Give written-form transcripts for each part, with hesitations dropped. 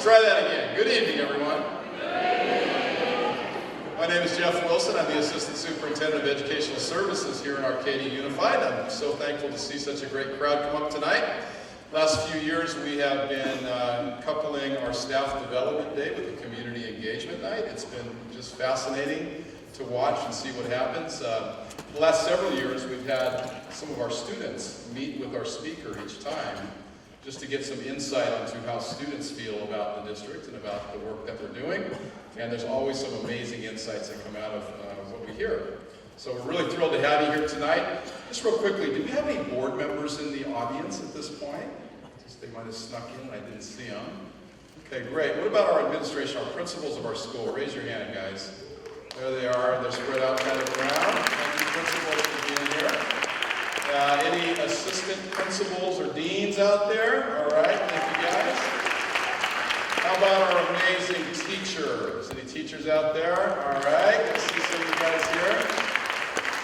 Try that again. Good evening, everyone. My name is Jeff Wilson. I'm the Assistant Superintendent of Educational Services here in Arcadia Unified. I'm so thankful to see such a great crowd come up tonight. Last few years we have been coupling our Staff Development Day with a Community Engagement Night. It's been just fascinating to watch and see what happens. The last several years we've had some of our students meet with our speaker each time, just to get some insight onto how students feel about the district and about the work that we're doing. And there's always some amazing insights that come out of what we hear. So we're really thrilled to have you here tonight. Just real quickly, do we have any board members in the audience at this point? Just they might have snuck in, I didn't see them. Okay, great. What about our administration, our principals of our school? Raise your hand, guys. There they are. They're spread out kind of around. Thank you, principals, for being here. Any assistant principals or deans out there? All right, thank you guys. How about our amazing teachers? Any teachers out there? All right, I see some of you guys here.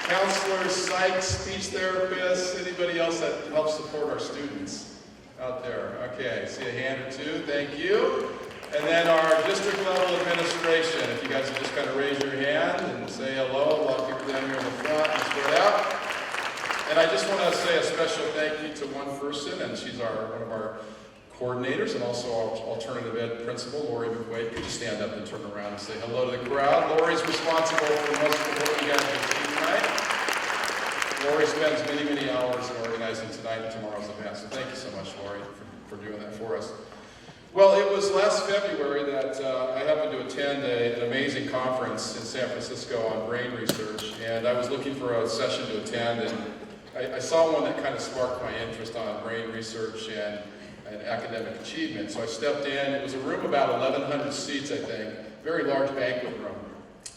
Counselors, psych, speech therapists, anybody else that helps support our students out there? Okay, see a hand or two, thank you. And then our district level administration, if you guys would just kind of raise your hand and say hello. A lot of people down here in the front and spread out. And I just want to say a special thank you to one person, and she's one of our coordinators and also our alternative ed principal, Lori McQuaid. Could you stand up and turn around and say hello to the crowd? Lori's responsible for most of what you guys will see tonight. Lori spends many, many hours in organizing tonight and tomorrow's event, so thank you so much, Lori, for doing that for us. Well, it was last February that I happened to attend an amazing conference in San Francisco on brain research, and I was looking for a session to attend, and I saw one that kind of sparked my interest on brain research and academic achievement. So I stepped in. It was a room about 1,100 seats, I think, very large banquet room.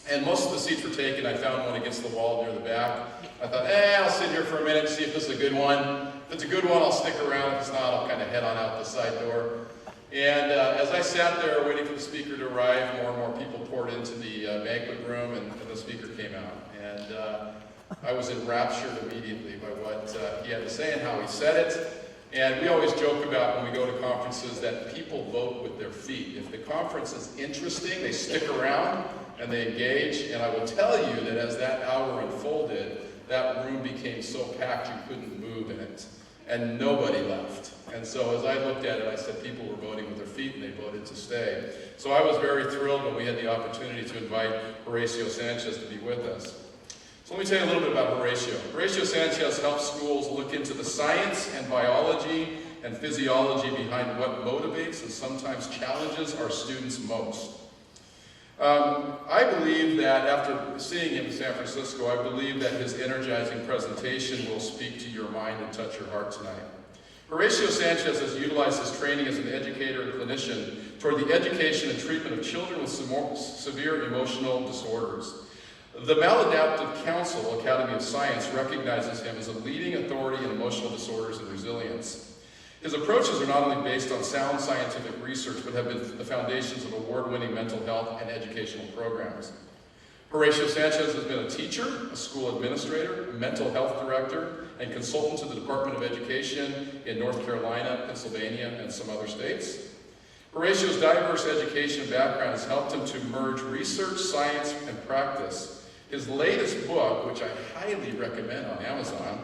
And most of the seats were taken. I found one against the wall near the back. I thought, I'll sit here for a minute and see if this is a good one. If it's a good one, I'll stick around. If it's not, I'll kind of head on out the side door. And as I sat there waiting for the speaker to arrive, more and more people poured into the banquet room, and the speaker came out. And I was enraptured immediately by what he had to say and how he said it. And we always joke about when we go to conferences that people vote with their feet. If the conference is interesting, they stick around and they engage. And I will tell you that as that hour unfolded, that room became so packed you couldn't move in it. And nobody left. And so as I looked at it, I said people were voting with their feet and they voted to stay. So I was very thrilled when we had the opportunity to invite Horacio Sanchez to be with us. So let me tell you a little bit about Horacio. Horacio Sanchez helps schools look into the science and biology and physiology behind what motivates and sometimes challenges our students most. I believe that after seeing him in San Francisco, I believe that his energizing presentation will speak to your mind and touch your heart tonight. Horacio Sanchez has utilized his training as an educator and clinician toward the education and treatment of children with severe emotional disorders. The Maladaptive Council Academy of Science recognizes him as a leading authority in emotional disorders and resilience. His approaches are not only based on sound scientific research, but have been the foundations of award-winning mental health and educational programs. Horacio Sanchez has been a teacher, a school administrator, mental health director, and consultant to the Department of Education in North Carolina, Pennsylvania, and some other states. Horacio's diverse education background has helped him to merge research, science, and practice. His latest book, which I highly recommend on Amazon,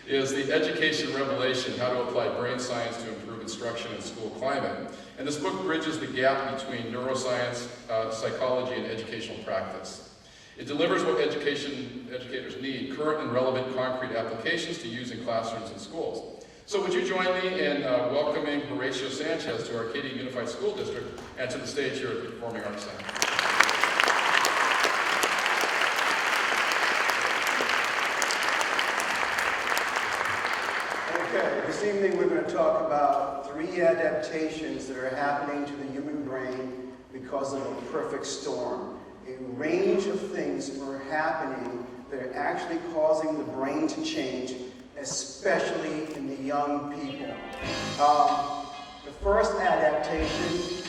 is The Education Revelation, How to Apply Brain Science to Improve Instruction in School Climate. And this book bridges the gap between neuroscience, psychology, and educational practice. It delivers what educators need, current and relevant concrete applications to use in classrooms and schools. So would you join me in welcoming Horacio Sanchez to Arcadia Unified School District and to the stage here at the Performing Arts Center. Okay, this evening we're going to talk about 3 adaptations that are happening to the human brain because of a perfect storm. A range of things are happening that are actually causing the brain to change, especially in the young people. The first adaptation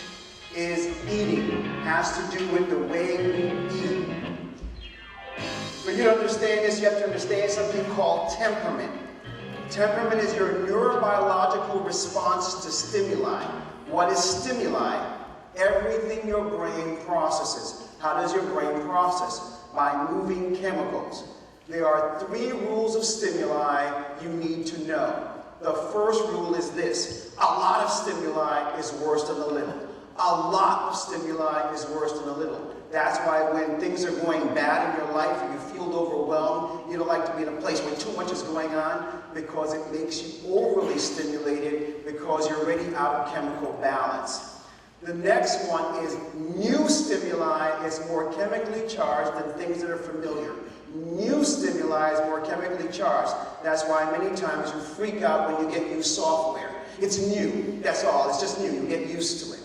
is eating. It has to do with the way we eat. For you to understand this, you have to understand something called temperament. Temperament is your neurobiological response to stimuli. What is stimuli? Everything your brain processes. How does your brain process? By moving chemicals. There are 3 rules of stimuli you need to know. The first rule is this: a lot of stimuli is worse than a little. A lot of stimuli is worse than a little. That's why when things are going bad in your life and you feel overwhelmed, you don't like to be in a place where too much is going on, because it makes you overly stimulated because you're already out of chemical balance. The next one is new stimuli is more chemically charged than things that are familiar. New stimuli is more chemically charged. That's why many times you freak out when you get new software. It's new, that's all, it's just new, you get used to it.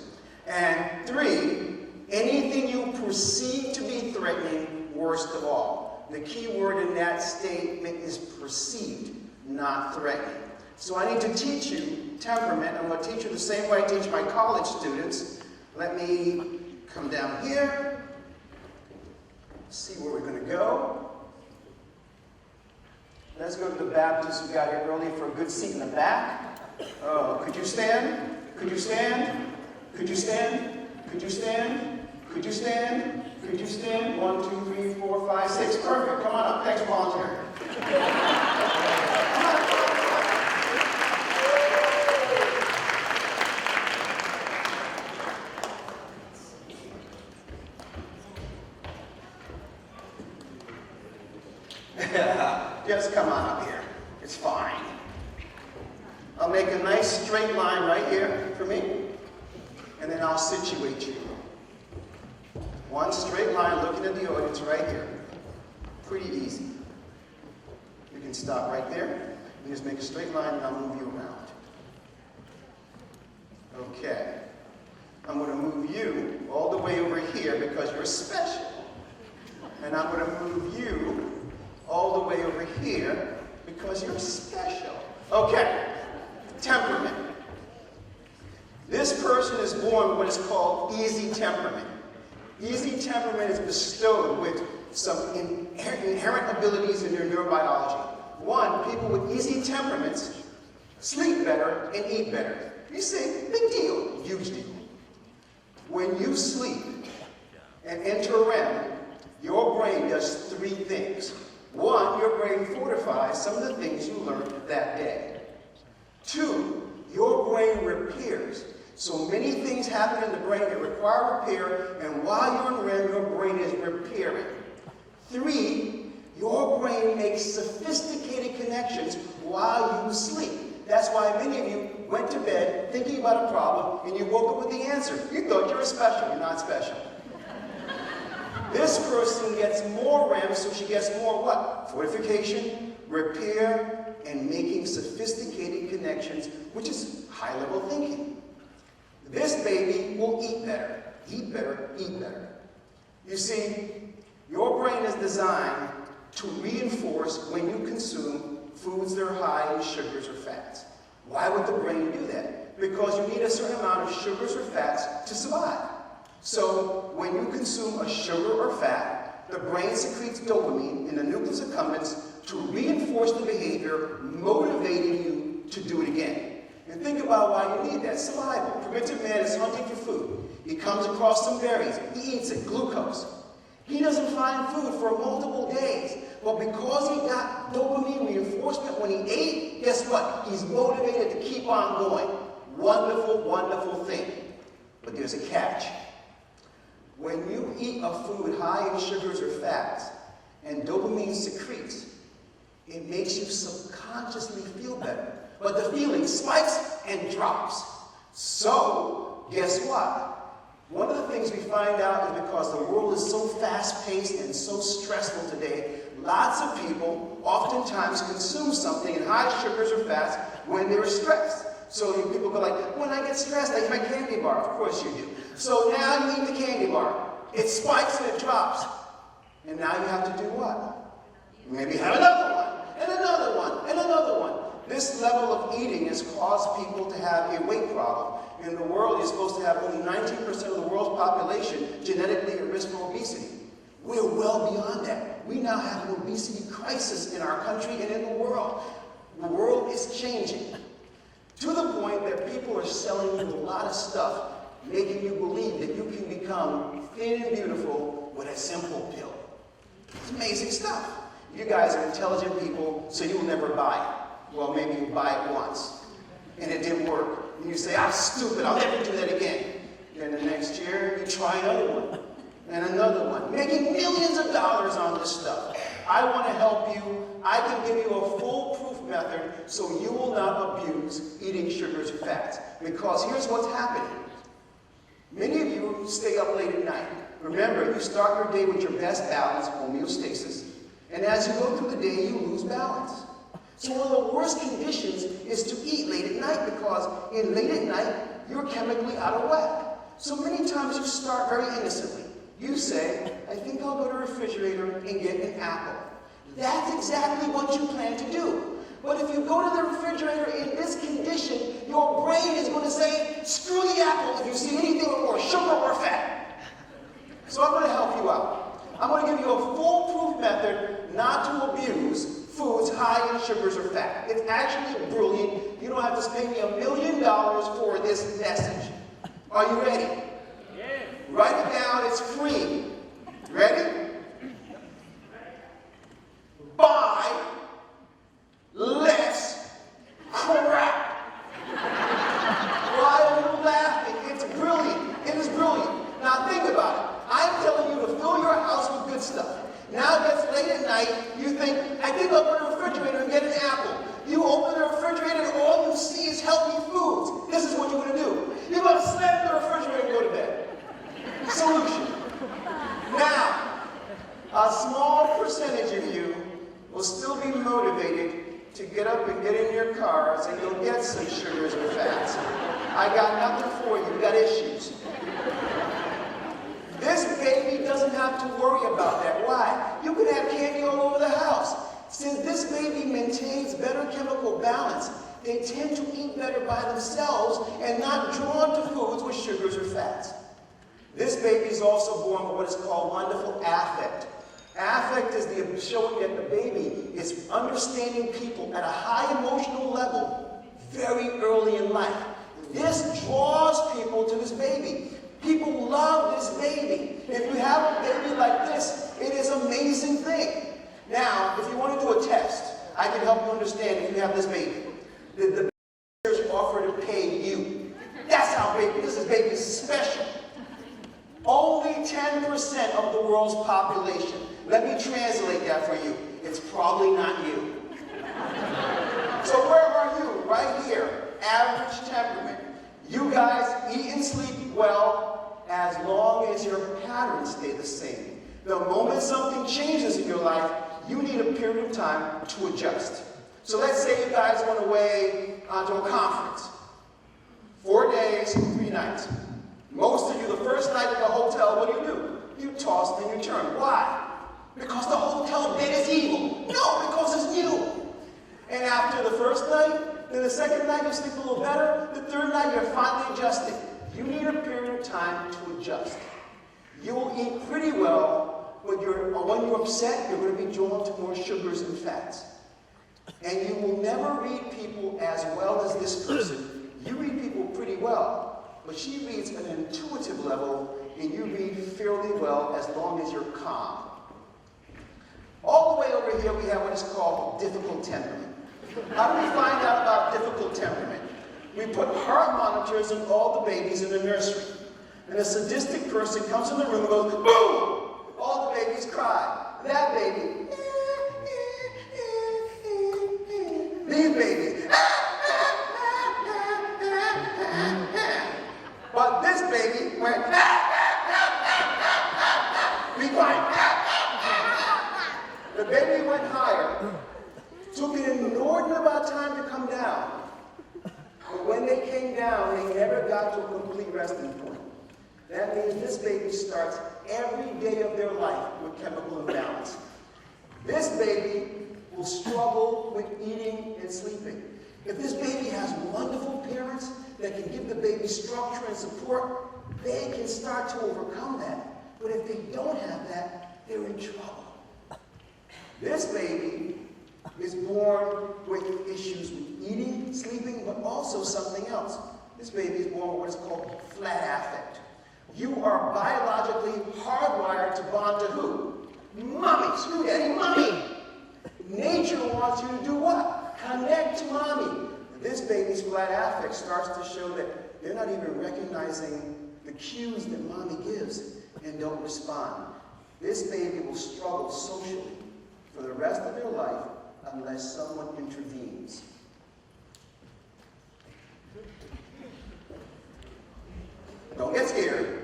And 3, anything you perceive to be threatening, worst of all. The key word in that statement is perceived, not threatening. So I need to teach you temperament. I'm going to teach you the same way I teach my college students. Let me come down here, see where we're going to go. Let's go to the Baptists who got here early for a good seat in the back. Oh, could you stand? Could you stand? Could you stand? Could you stand? Could you stand? Could you stand? 1, 2, 3, 4, 5, 6. Perfect. Come on up. Thanks for volunteering. Just come on up here. It's fine. I'll make a nice straight line right here for me, and then I'll situate you. One straight line looking at the audience right here. Pretty easy. You can stop right there. You just make a straight line and I'll move you around. Okay. I'm going to move you all the way over here because you're special. And I'm going to move you all the way over here because you're special. Okay. Temperament. This person is born with what is called easy temperament. Easy temperament is bestowed with some inherent abilities in your neurobiology. One, people with easy temperaments sleep better and eat better. You say, big deal, huge deal. When you sleep and enter REM, your brain does 3 things. One, your brain fortifies some of the things you learned that day. 2, your brain repairs. So many things happen in the brain that require repair, and while you're in REM, your brain is repairing. 3, your brain makes sophisticated connections while you sleep. That's why many of you went to bed thinking about a problem, and you woke up with the answer. You thought you were special. You're not special. This person gets more REM, so she gets more what? Fortification, repair, and making sophisticated connections, which is high-level thinking. This baby will eat better, eat better, eat better. You see, your brain is designed to reinforce when you consume foods that are high in sugars or fats. Why would the brain do that? Because you need a certain amount of sugars or fats to survive. So when you consume a sugar or fat, the brain secretes dopamine in the nucleus accumbens to reinforce the behavior, motivating you to do it again. And think about why you need that. Survival. Primitive man is hunting for food. He comes across some berries. He eats it, glucose. He doesn't find food for multiple days. But because he got dopamine reinforcement when he ate, guess what? He's motivated to keep on going. Wonderful, wonderful thing. But there's a catch. When you eat a food high in sugars or fats, and dopamine secretes, it makes you subconsciously feel better. But the feeling spikes and drops. So, guess what? One of the things we find out is because the world is so fast-paced and so stressful today, lots of people oftentimes consume something in high sugars or fats when they're stressed. So people go like, when I get stressed, I eat my candy bar. Of course you do. So now you eat the candy bar. It spikes and it drops. And now you have to do what? Maybe have another one, and another one, and another one. This level of eating has caused people to have a weight problem. In the world, you're supposed to have only 19% of the world's population genetically at risk for obesity. We're well beyond that. We now have an obesity crisis in our country and in the world. The world is changing to the point that people are selling you a lot of stuff, making you believe that you can become thin and beautiful with a simple pill. It's amazing stuff. You guys are intelligent people, so you'll never buy it. Well, maybe you buy it once, and it didn't work. And you say, I'm stupid, I'll never do that again. Then the next year, you try another one, and another one, making millions of dollars on this stuff. I want to help you. I can give you a foolproof method so you will not abuse eating sugars or fats. Because here's what's happening. Many of you stay up late at night. Remember, you start your day with your best balance, homeostasis, and as you go through the day, you lose balance. So one of the worst conditions is to eat late at night because in late at night, you're chemically out of whack. So many times you start very innocently. You say, I think I'll go to the refrigerator and get an apple. That's exactly what you plan to do. But if you go to the refrigerator in this condition, your brain is going to say, screw the apple if you see anything with more sugar or fat. So I'm going to help you out. I'm going to give you a foolproof method not to abuse foods high in sugars or fat. It's actually brilliant. You don't have to pay me $1 million for this message. Are you ready? Yeah. Write it down. It's free. Ready? Buy less crap. Why are you laughing? It's brilliant. It is brilliant. Now think about it. I'm telling you to fill your house with good stuff. Now it gets late at night, you think, I think I'll go to the refrigerator and get an apple. You open the refrigerator and all you see is healthy foods. This is what you're going to do. You're going to slam the refrigerator and go to bed. Solution. Now, a small percentage of you will still be motivated to get up and get in your cars and go get some sugars and fats. I got nothing for you. You got issues. This baby doesn't have to worry about that. Why? You can have candy all over the house. Since this baby maintains better chemical balance, they tend to eat better by themselves and not drawn to foods with sugars or fats. This baby is also born with what is called wonderful affect. Affect is the showing that the baby is understanding people at a high emotional level very early in life. This draws people to this baby. People love this baby. If you have a baby like this, it is an amazing thing. Now, if you want to do a test, I can help you understand if you have this baby. The doctors offer to pay you. That's how big this baby is special. Only 10% of the world's population. Let me translate that for you. It's probably not you. So where are you? Right here. Average temperament. You guys eat and sleep well as long as your patterns stay the same. The moment something changes in your life, you need a period of time to adjust. So let's say you guys went away to a conference. 4 days, 3 nights. Most of you, the first night at the hotel, what do? You toss and you turn. Why? Because the hotel bed is evil. No, because it's new. And after the first night, then the second night you sleep a little better. The third night you're finally adjusted. You need a period of time to adjust. You will eat pretty well when you're upset. You're going to be drawn to more sugars and fats. And you will never read people as well as this person. You read people pretty well. But she reads at an intuitive level, and you read fairly well as long as you're calm. All the way over here, we have what is called difficult temperament. How do we find out about difficult temperament? We put heart monitors on all the babies in the nursery. And a sadistic person comes in the room and goes, boom! All the babies cry. That baby, these babies, but this baby went, be quiet. The baby went higher, took an inordinate amount of time to come down. But when they came down, they never got to a complete resting point. That means this baby starts every day of their life with chemical imbalance. This baby will struggle with eating and sleeping. If this baby has wonderful parents that can give the baby structure and support, they can start to overcome that. But if they don't have that, they're in trouble. This baby is born with issues with eating, sleeping, but also something else. This baby is born with what is called flat affect. You are biologically hardwired to bond to who? Mommy. Screw daddy, mommy. Nature wants you to do what? Connect to mommy. This baby's flat affect starts to show that they're not even recognizing the cues that mommy gives and don't respond. This baby will struggle socially for the rest of their life unless someone intervenes. Don't get scared.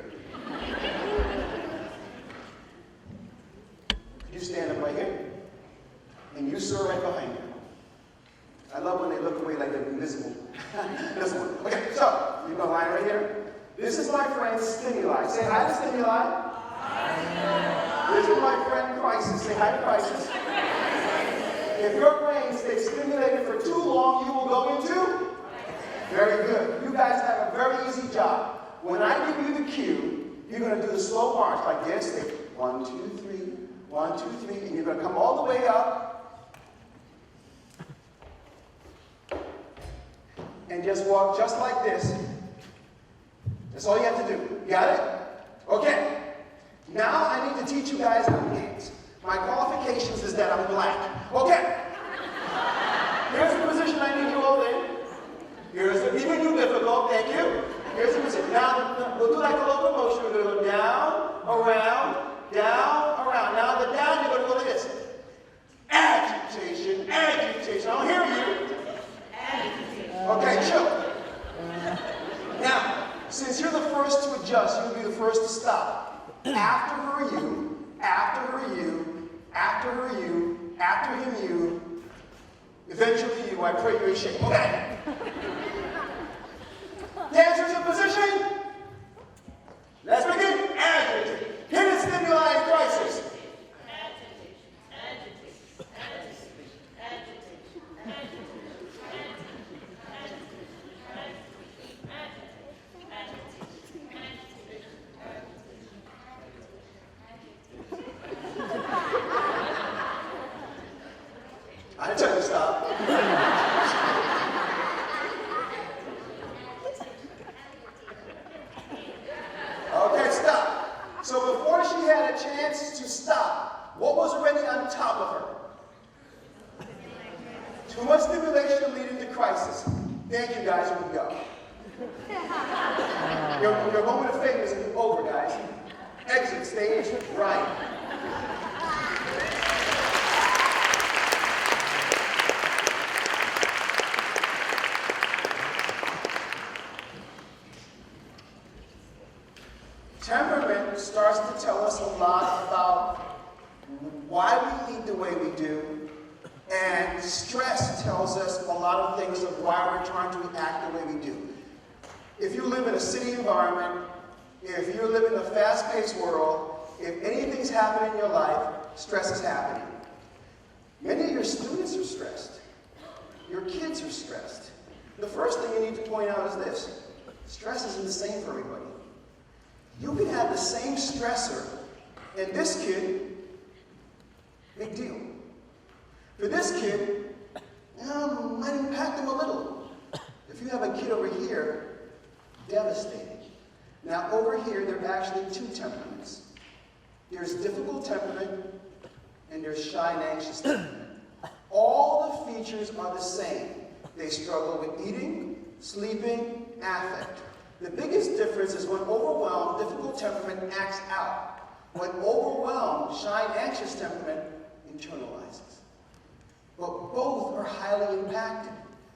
You stand up right here, and you sir right behind you. I love when they look away like they're invisible. This one. Okay, so you're gonna line right here. This is my friend Stimuli. Say hi to Stimuli. Hi. This is my friend Crisis. Say hi to Crisis. If your brain stays stimulated for too long, you will go into? Very good. You guys have a very easy job. When I give you the cue, you're going to do the slow march like this. Say 1, 2, 3, 1, 2, 3, and you're going to come all the way up and just walk just like this. That's all you have to do. Got it? Okay. Now I need to teach you guys how to dance. My qualifications is that I'm black. Okay. Here's the position I need you all in. Here's the, even you difficult, thank you. Here's the position. Now we'll do like a locomotion. We're going to go down, around, down, around. Now the down, you're going to go like this. Agitation, agitation. I don't hear you. Agitation. Okay, chill. Now, since you're the first to adjust, you'll be the first to stop. After her, you. After her, you. After her, you. After him, you. Eventually, you. I pray you're in shape. Okay. Dancers in position. Let's begin. Agitate. Hit a stimuli in crisis. I didn't tell you to stop. Okay, stop. So before she had a chance to stop, what was already on top of her? Too much stimulation leading to crisis. Thank you, guys. Here we go. Your moment of fame is over, guys. Exit stage right. Temperament starts to tell us a lot about why we eat the way we do, and stress tells us a lot of things of why we're trying to act the way we do. If you live in a city environment, if you live in a fast-paced world, if anything's happening in your life, stress is happening. Many of your students are stressed. Your kids are stressed. The first thing you need to point out is this. Stress isn't the same for everybody. You can have the same stressor, and this kid, big deal. For this kid, might impact him a little. If you have a kid over here, devastating. Now over here, there are actually two temperaments. There's difficult temperament, and there's shy and anxious temperament. All the features are the same. They struggle with eating, sleeping, affect. The biggest difference is when overwhelmed, difficult temperament acts out. When overwhelmed, shy and anxious temperament internalizes. But both are highly impacted.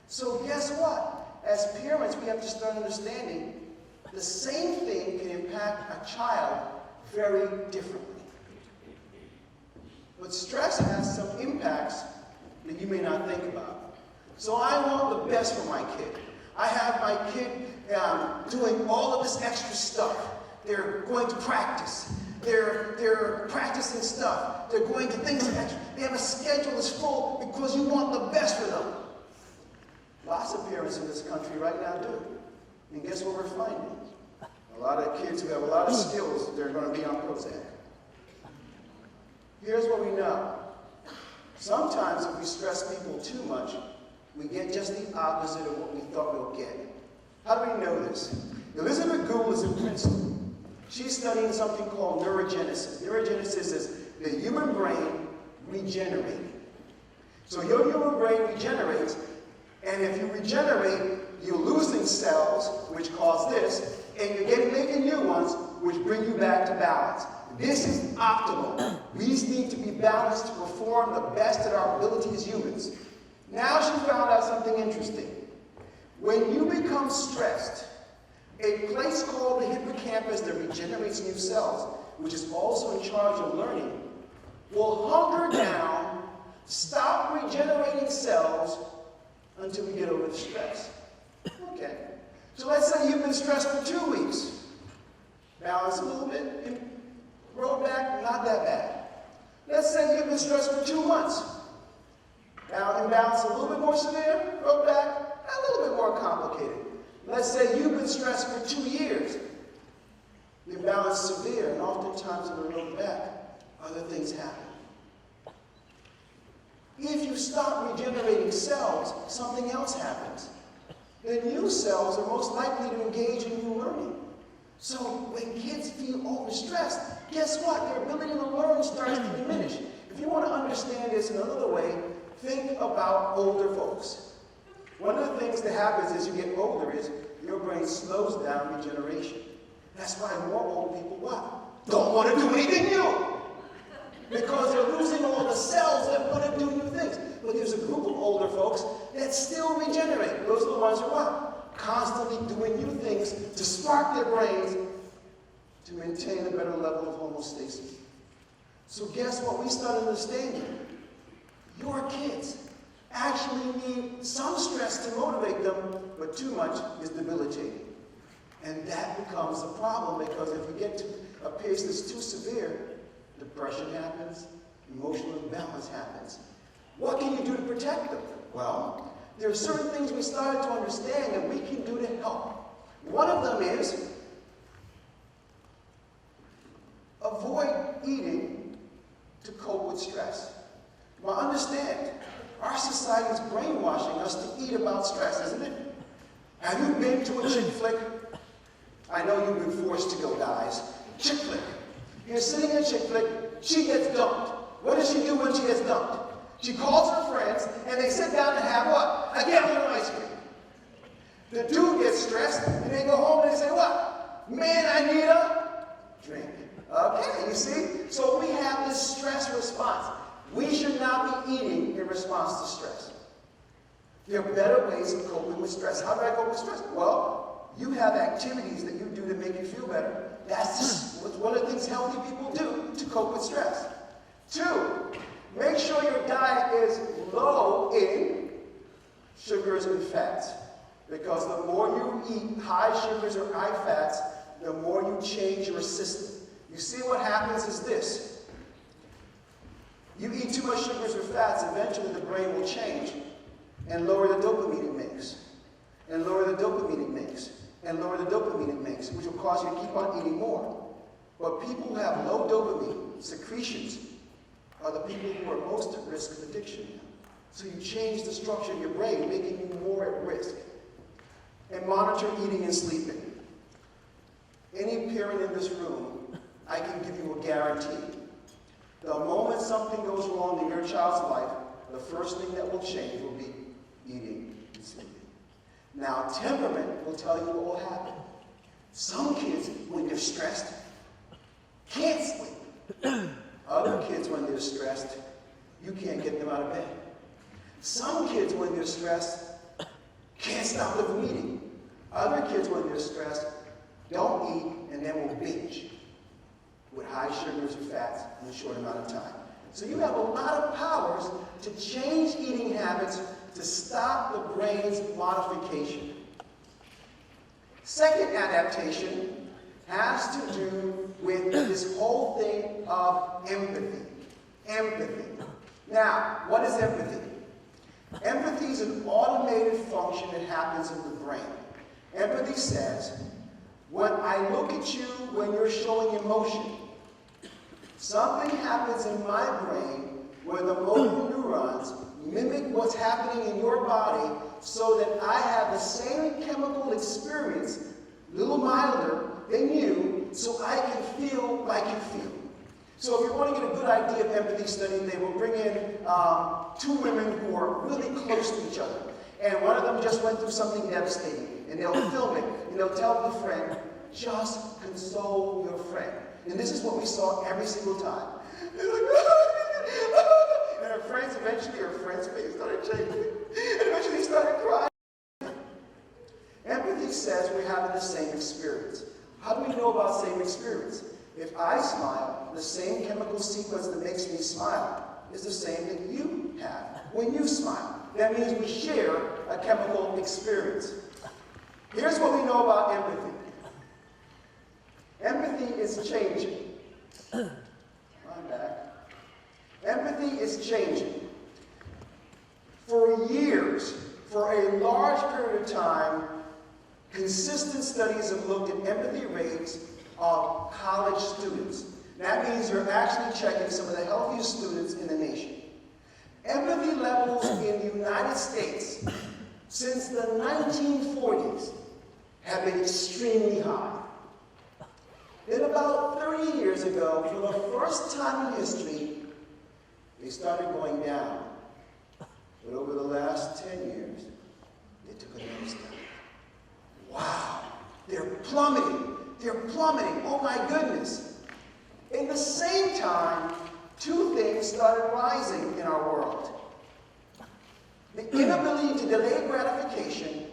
So guess what? As parents, we have to start understanding the same thing can impact a child very differently. But stress has some impacts that you may not think about. So I want the best for my kid. I have my kid doing all of this extra stuff. They're going to practice. They're practicing stuff. They're going to things extra. They have a schedule that's full because you want the best for them. Lots of parents in this country right now do. And guess what we're finding? A lot of kids who have a lot of skills, they're going to be on Prozac. Here's what we know. Sometimes if we stress people too much, we get just the opposite of what we thought we'll get. How do we know this? Elizabeth Gould is in Princeton. She's studying something called neurogenesis. Neurogenesis is the human brain regenerating. So your human brain regenerates, and if you regenerate, you're losing cells, which cause this, and you're making new ones, which bring you back to balance. This is optimal. We need to be balanced to perform the best at our ability as humans. Now she found out something interesting. When you become stressed, a place called the hippocampus that regenerates new cells, which is also in charge of learning, will hunker down, stop regenerating cells until we get over the stress. Okay. So let's say you've been stressed for 2 weeks. Balance a little bit, roll back, not that bad. Let's say you've been stressed for 2 months. Now, imbalance a little bit more severe, roll back, a little bit more complicated. Let's say you've been stressed for 2 years. The imbalance is severe, and oftentimes in the road back, other things happen. If you stop regenerating cells, something else happens. The new cells are most likely to engage in new learning. So when kids feel overstressed, guess what? Their ability to learn starts to diminish. If you want to understand this in another way, think about older folks. One of the things that happens as you get older is your brain slows down regeneration. That's why more old people what? Don't want to do anything new. Because they're losing all the cells that want to do new things. But there's a group of older folks that still regenerate. Those are the ones who are what? Constantly doing new things to spark their brains to maintain a better level of homeostasis. So guess what? We start understanding. Your kids actually need some stress to motivate them, but too much is debilitating. And that becomes a problem because if you get to a pace that's too severe, depression happens, emotional imbalance happens. What can you do to protect them? Well, there are certain things we started to understand that we can do to help. One of them is avoid eating to cope with stress. Well, understand, our society is brainwashing us to eat about stress, isn't it? Have you been to a chick flick? I know you've been forced to go, guys. Chick flick. You're sitting in a chick flick, she gets dumped. What does she do when she gets dumped? She calls her friends, and they sit down and have what? A gallon of ice cream. The dude gets stressed, and they go home and they say, what? Man, I need a drink. Okay, you see? So we have this stress response. We should not be eating in response to stress. There are better ways of coping with stress. How do I cope with stress? Well, you have activities that you do to make you feel better. That's just one of the things healthy people do to cope with stress. 2, make sure your diet is low in sugars and fats. Because the more you eat high sugars or high fats, the more you change your system. You see what happens is this. You eat too much sugars or fats, eventually the brain will change and lower the dopamine it makes. And lower the dopamine it makes. And lower the dopamine it makes, which will cause you to keep on eating more. But people who have low dopamine secretions are the people who are most at risk of addiction. So you change the structure of your brain, making you more at risk. And monitor eating and sleeping. Any parent in this room, I can give you a guarantee. The moment something goes wrong in your child's life, the first thing that will change will be eating and sleeping. Now, temperament will tell you what will happen. Some kids, when they're stressed, can't sleep. Other kids, when they're stressed, you can't get them out of bed. Some kids, when they're stressed, can't stop them from eating. Other kids, when they're stressed, don't eat and then will binge with high sugars or fats in a short amount of time. So you have a lot of powers to change eating habits to stop the brain's modification. Second adaptation has to do with this whole thing of empathy. Empathy. Now, what is empathy? Empathy is an automated function that happens in the brain. Empathy says, when I look at you when you're showing emotion, something happens in my brain where the motor neurons mimic what's happening in your body so that I have the same chemical experience, a little milder than you, so I can feel like you feel. So if you want to get a good idea of empathy study, they will bring in 2 women who are really close to each other. And one of them just went through something devastating. And they'll film it, and they'll tell the friend, just console your friend. And this is what we saw every single time. They're like, and her friend's face started changing. And eventually he started crying. Empathy says we're having the same experience. How do we know about same experience? If I smile, the same chemical sequence that makes me smile is the same that you have when you smile. That means we share a chemical experience. Here's what we know about empathy. Empathy is changing. I'm back. Empathy is changing. For years, for a large period of time, consistent studies have looked at empathy rates of college students. That means you're actually checking some of the healthiest students in the nation. Empathy levels in the United States since the 1940s have been extremely high. Then about 30 years ago, for the first time in history, they started going down. But over the last 10 years, they took a nosedive. Wow, they're plummeting. They're plummeting. Oh my goodness. In the same time, 2 things started rising in our world. The inability to delay gratification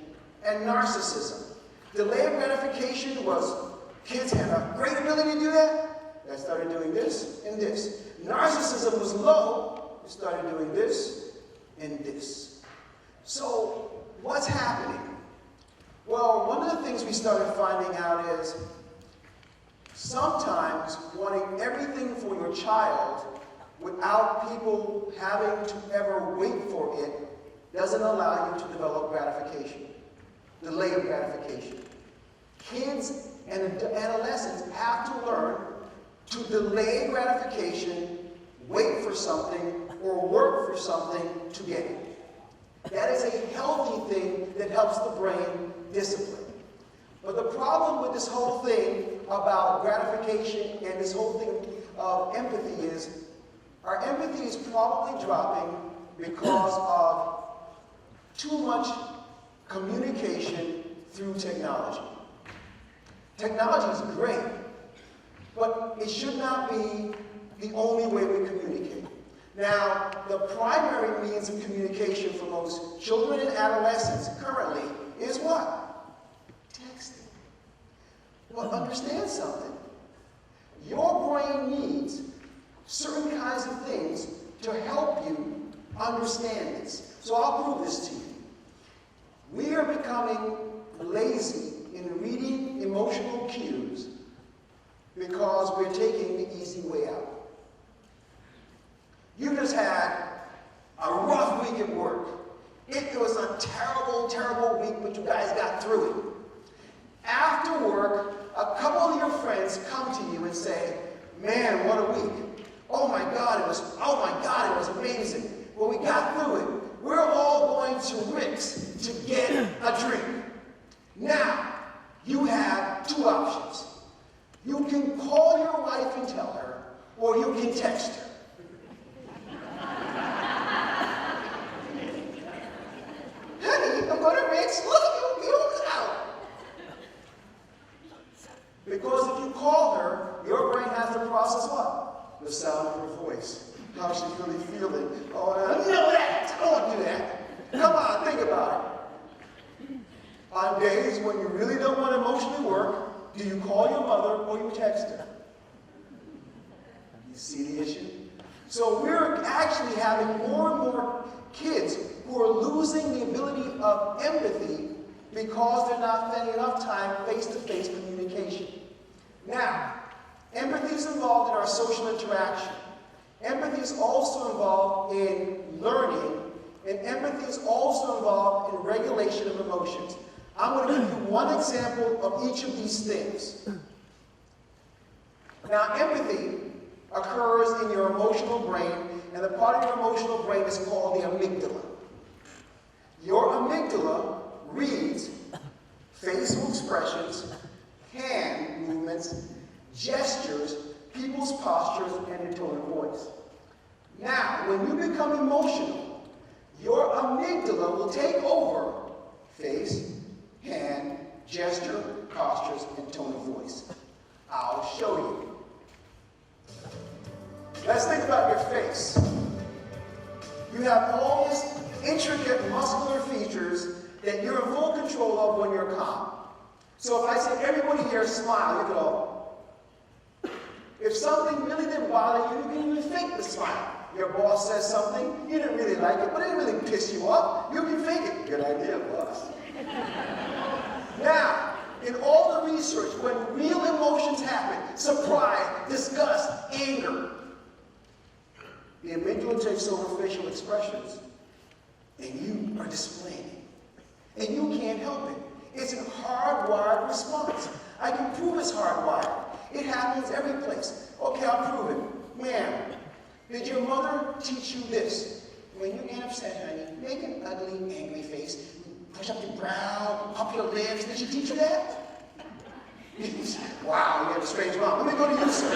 and narcissism. Delayed gratification was kids had a great ability to do that. They started doing this and this. Narcissism was low. They started doing this and this. So what's happening? Well, one of the things we started finding out is sometimes wanting everything for your child without people having to ever wait for it doesn't allow you to develop gratification, delayed gratification. Kids and adolescents have to learn to delay gratification, wait for something, or work for something to get it. That is a healthy thing that helps the brain discipline. But the problem with this whole thing about gratification and this whole thing of empathy is our empathy is probably dropping because of too much communication through technology. Technology is great, but it should not be the only way we communicate. Now, the primary means of communication for most children and adolescents currently is what? Texting. But understand something. Your brain needs certain kinds of things to help you understand this. So I'll prove this to you. We are becoming lazy in reading emotional cues because we're taking the easy way out. You just had a rough week at work. It was a terrible, terrible week, but you guys got through it. After work, a couple of your friends come to you and say, man, what a week. Oh my God, it was amazing. Well, we got through it. We're all going to Rick's to get a drink. Now, you have 2 options. You can call your wife and tell her, or you can text her. Honey, I'm going to Rick's. Look, you out. Because if you call her, your brain has to process what? The sound of her voice. How she's really feeling. Oh, I know that. I don't want to do that. Come on, think about it. On days when you really don't want to emotionally work, do you call your mother or you text her? You see the issue? So we're actually having more and more kids who are losing the ability of empathy because they're not spending enough time face-to-face communication. Now, empathy is involved in our social interaction. Empathy is also involved in learning, and empathy is also involved in regulation of emotions. I'm going to give you one example of each of these things. Now, empathy occurs in your emotional brain, and the part of your emotional brain is called the amygdala. Your amygdala reads facial expressions, hand movements, gestures, people's postures, and your tone of voice. Now, when you become emotional, your amygdala will take over face, hand, gesture, postures, and tone of voice. I'll show you. Let's think about your face. You have all these intricate muscular features that you're in full control of when you're calm. So if I say everybody here smile, you could all. If something really didn't bother you, you can even fake the smile. Your boss says something, you didn't really like it, but it didn't really piss you off. You can fake it. Good idea, boss. Now, in all the research, when real emotions happen, surprise, disgust, anger, the amygdala takes over facial expressions, and you are displaying it. And you can't help it. It's a hardwired response. I can prove it's hardwired. It happens every place. Okay, I'll prove it. Ma'am, did your mother teach you this? When you get upset, honey, make an ugly, angry face. Push up your brow, up your lips. Did she teach you that? Wow, you have a strange mom. Let me go to you, sir.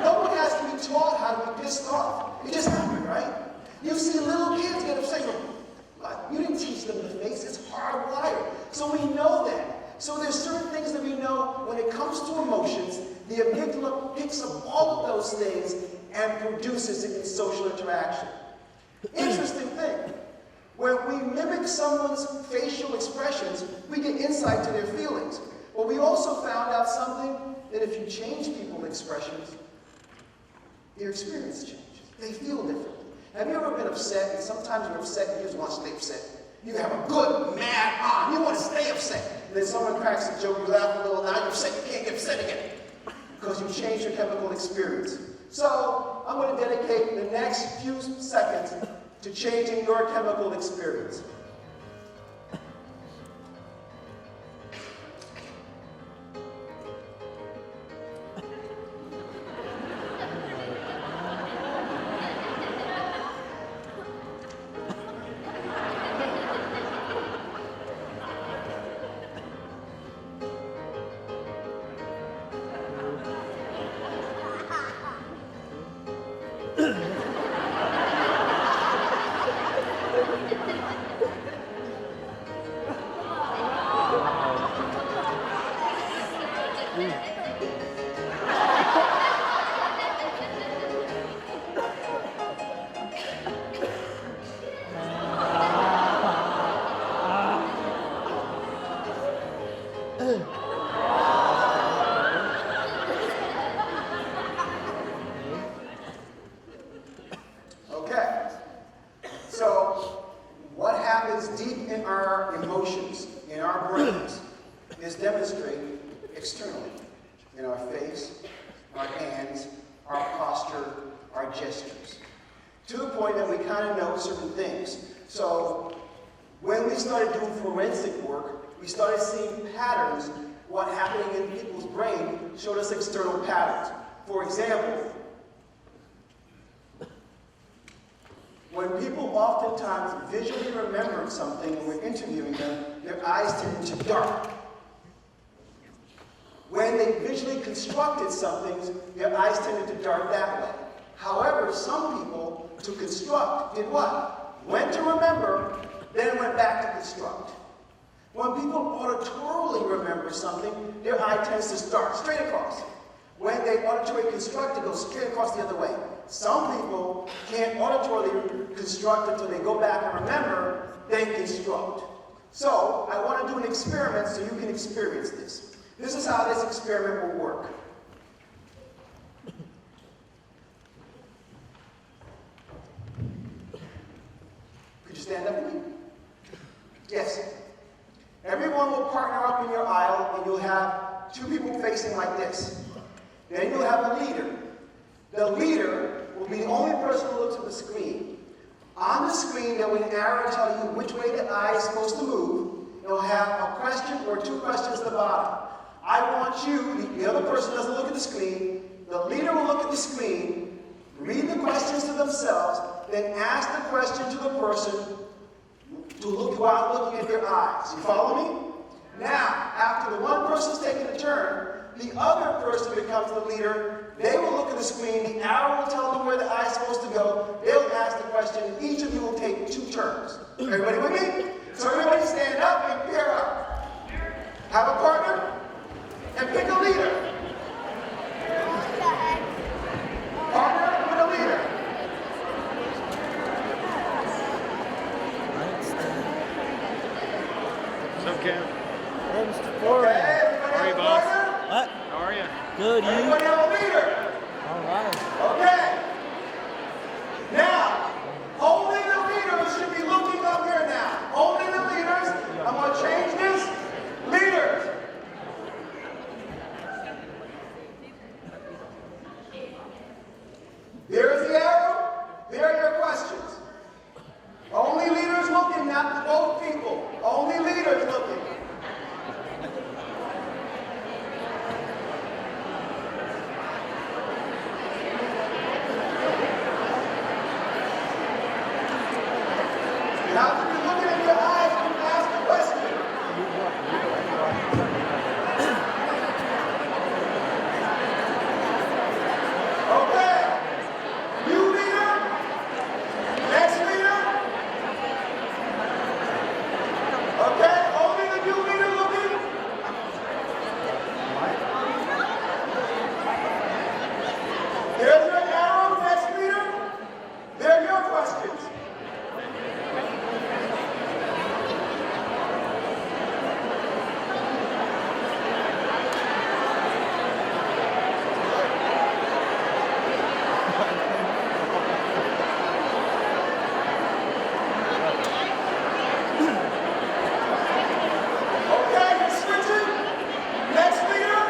No one has to be taught how to be pissed off. It just happened, right? You see little kids get upset. You didn't teach them the face. It's hardwired. So we know that. So there's certain things that we know when it comes to emotions. The amygdala picks up all of those things and produces it in social interaction. Interesting thing. When we mimic someone's facial expressions, we get insight to their feelings. But we also found out something, that if you change people's expressions, their experience changes. They feel differently. Have you ever been upset, and sometimes you're upset and you just want to stay upset? You have a good, mad on. You want to stay upset. And then someone cracks a joke, you laugh a little, now you're upset, you can't get upset again. Because you changed your chemical experience. So, I'm going to dedicate the next few seconds to changing your chemical experience. Okay, so what happens deep in our emotions, in our brains, is demonstrated externally, in our face, our hands, our posture, our gestures, to the point that we kind of know certain things. So when we started doing forensic work, we started seeing patterns. What happening in people's brain showed us external patterns. For example, when people oftentimes visually remember something when we're interviewing them, their eyes tend to darken. When they visually constructed something, their eyes tended to dart that way. However, some people, to construct, did what? Went to remember, then went back to construct. When people auditorily remember something, their eye tends to start straight across. When they auditorily construct, it goes straight across the other way. Some people can't auditorily construct until they go back and remember, then construct. So, I want to do an experiment so you can experience this. This is how this experiment will work. Could you stand up with me? Yes. Everyone will partner up in your aisle, and you'll have two people facing like this. Then you'll have a leader. The leader will be the only person who looks at the screen. On the screen, there will be an arrow to tell you which way the eye is supposed to move. It'll have a question or two questions at the bottom. I want you, the other person doesn't look at the screen, the leader will look at the screen, read the questions to themselves, then ask the question to the person to look while looking at their eyes. You follow me? Now, after the one person's taken a turn, the other person becomes the leader. They will look at the screen, the arrow will tell them where the eye is supposed to go. They'll ask the question, and each of you will take 2 turns. Everybody with me? So everybody stand up and pair up. Have a partner, and pick a leader. Partner with a leader. What's up, Cam? Hey, Mr. Ford. Okay, everybody How are have you, a boss? partner? What? How are you? Good, you? Everybody have a leader. All right. Okay. Now, only the leaders should be looking up here now. Only the leaders. I'm going to change this. Leaders. There's the arrow. There are your questions. Only leaders looking, not both people. Only leaders looking. You have to be looking in your eyes when you ask the question. Okay. New leader. Next leader. Okay. Only the new leader looking. There's your arrow. Next leader. There are your questions. Okay, you're switching. Next leader.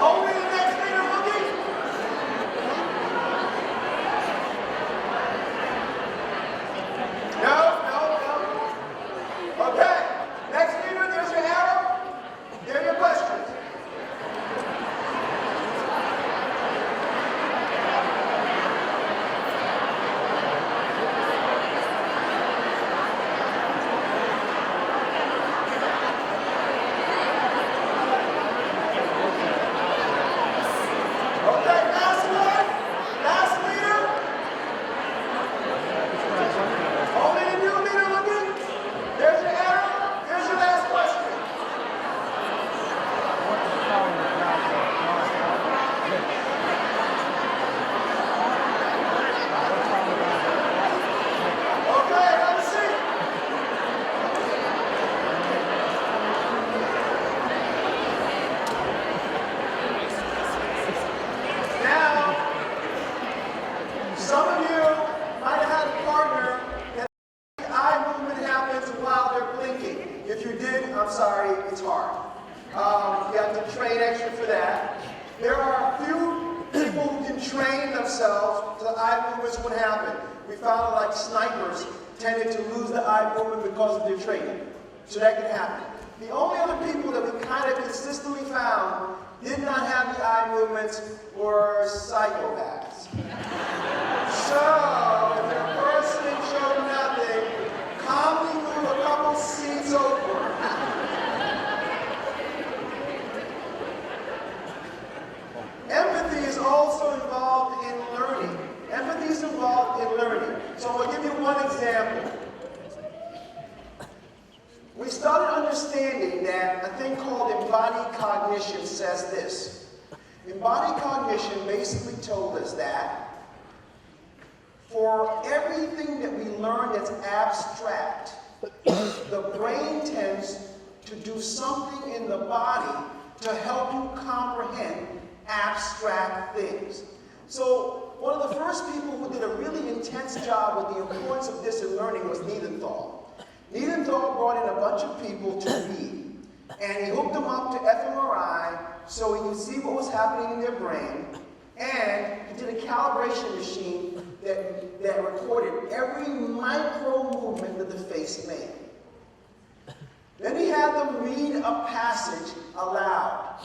Only the next leader looking. No. Okay. Next leader, there's your arrow. There are your questions. Okay, last one. Last leader. Only the new leader looking. There's your arrow. Here's your last question. Okay, have a seat. Now, some of you might have had a partner that the eye movement happens while they're blinking. If you did, I'm sorry, it's hard. You have to train extra for that. There are a few people who can train themselves to the eye movements would happen. We found that like snipers tended to lose the eye movement because of their training. So that can happen. The only other people that we kind of consistently found did not have the eye movements were psychopaths. So, if your person showed nothing, calmly move a couple seats over. Empathy is also involved in learning. Empathy is involved in learning. So I'm going to give you one example. We started understanding that a thing called embodied cognition says this. Embodied cognition basically told us that for everything that we learn that's abstract, the brain tends to do something in the body to help you comprehend abstract things. So one of the first people who did a really intense job with the importance of this in learning was Needenthal. Needenthal brought in a bunch of people to read, and he hooked them up to fMRI so he could see what was happening in their brain, and he did a calibration machine that recorded every micro movement that the face made. Then he had them read a passage aloud.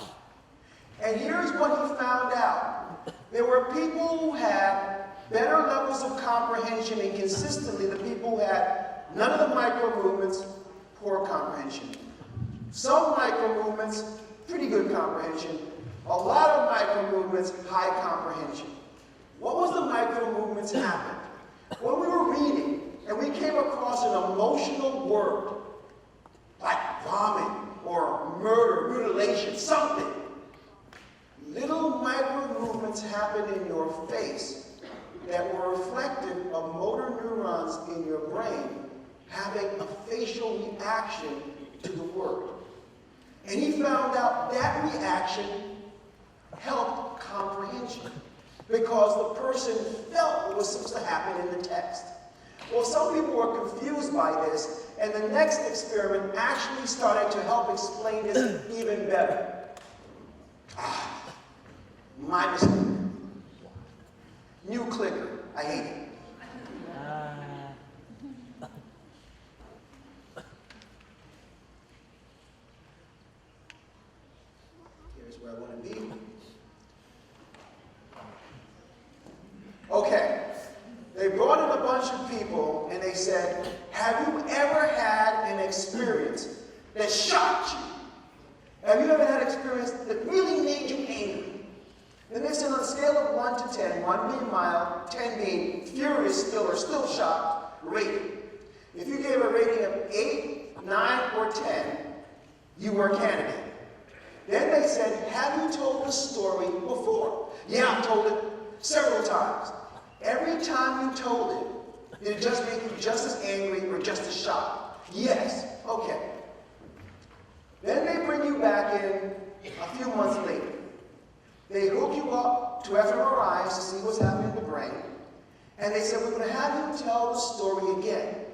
And here's what he found out. there were people who had better levels of comprehension, and consistently the people who had none of the micro movements, poor comprehension. Some micro movements, pretty good comprehension. A lot of micro movements, high comprehension. What was the micro movements happened? When we were reading and we came across an emotional word, like vomit or murder, mutilation, something, little micro movements happened in your face that were reflective of motor neurons in your brain having a facial reaction to the word. And he found out that reaction helped comprehension because the person felt what was supposed to happen in the text. Well, some people were confused by this, and the next experiment actually started to help explain this even better. My mistake. New clicker. I hate it. Here's where I want to be. Okay. They brought in a bunch of people and they said, have you ever had an experience that shocked you? Have you ever had an experience that really made you angry? And they said on a scale of 1 to 10, 1 being mild, 10 being furious still or still shocked, rating. If you gave a rating of 8, 9, or 10, you were a candidate. Then they said, have you told the story before? Yeah, I've told it several times. Every time you told it, did it just make you just as angry or just as shocked? Yes. Okay. Then they bring you back in a few months later. They hook you up to fMRIs to see what's happening in the brain. And they said, we're going to have you tell the story again.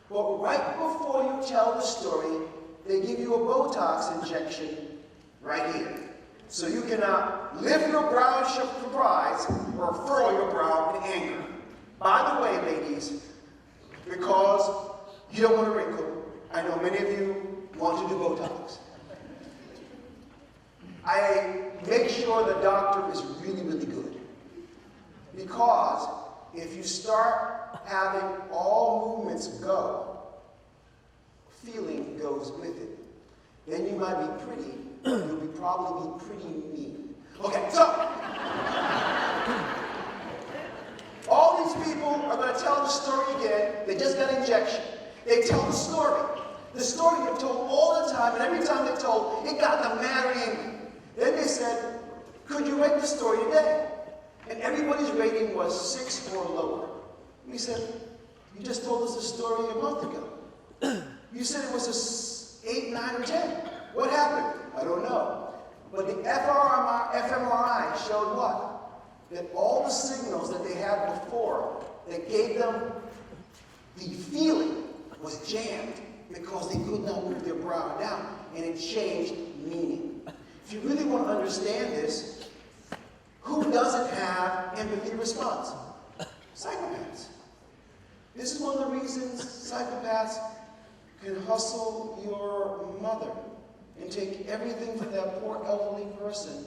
But right before you tell the story, they give you a Botox injection right here. So you cannot lift your brow in surprise or furrow your brow in anger. By the way, ladies, because you don't want a wrinkle, I know many of you want to do Botox. I make sure the doctor is really, really good. Because if you start having all movements go, feeling goes with it. Then you might be pretty, you'll probably be pretty mean. Okay, so, all these people are going to tell the story again. They just got an injection. They tell the story. The story they've told all the time, and every time they told, it got them mad or angry. Then they said, could you rate the story today? And everybody's rating was 6 or lower. We said, you just told us a story a month ago. You said it was a 8, 9, or 10. What happened? I don't know. But the fMRI showed what? That all the signals that they had before that gave them the feeling was jammed because they could not move their brow down, and it changed meaning. If you really want to understand this, who doesn't have empathy response? Psychopaths. This is one of the reasons psychopaths can hustle your mother and take everything from that poor elderly person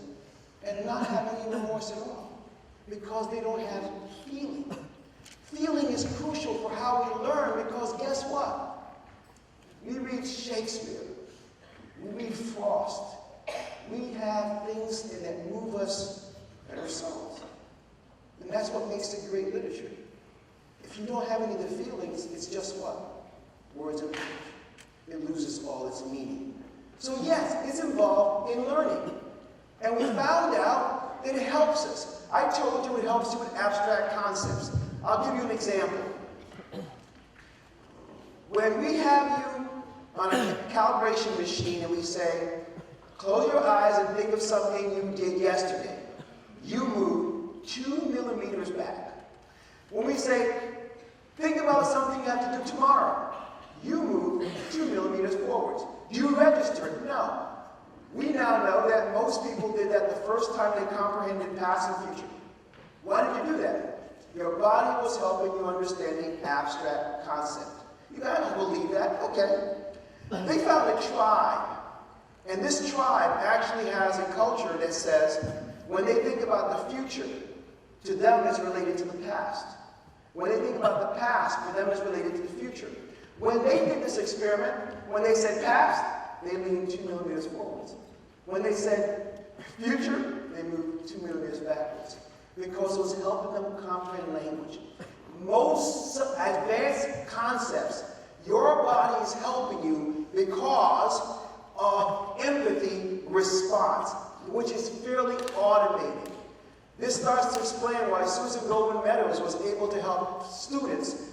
and not have any remorse at all, because they don't have feeling. Feeling is crucial for how we learn, because guess what? We read Shakespeare, we read Frost, we have things that move us in our souls. And that's what makes it great literature. If you don't have any of the feelings, it's just what? Words and language. It loses all its meaning. So yes, it's involved in learning. And we found out that it helps us. I told you it helps you with abstract concepts. I'll give you an example. When we have you on a calibration machine and we say, close your eyes and think of something you did yesterday, you move 2 millimeters back. When we say, think about something you have to do tomorrow, you move 2 millimeters forwards. Do you register it? No. We now know that most people did that the first time they comprehended past and future. Why did you do that? Your body was helping you understand the abstract concept. You guys don't believe that? Okay. They found a tribe. And this tribe actually has a culture that says, When they think about the future, to them it's related to the past. When they think about the past, for them it's related to the future. When they did this experiment, when they said past, they leaned 2 millimeters forwards. When they said future, they moved 2 millimeters backwards. Because it was helping them comprehend language. Most advanced concepts, your body is helping you because of empathy response, which is fairly automated. This starts to explain why Susan Goldman Meadows was able to help students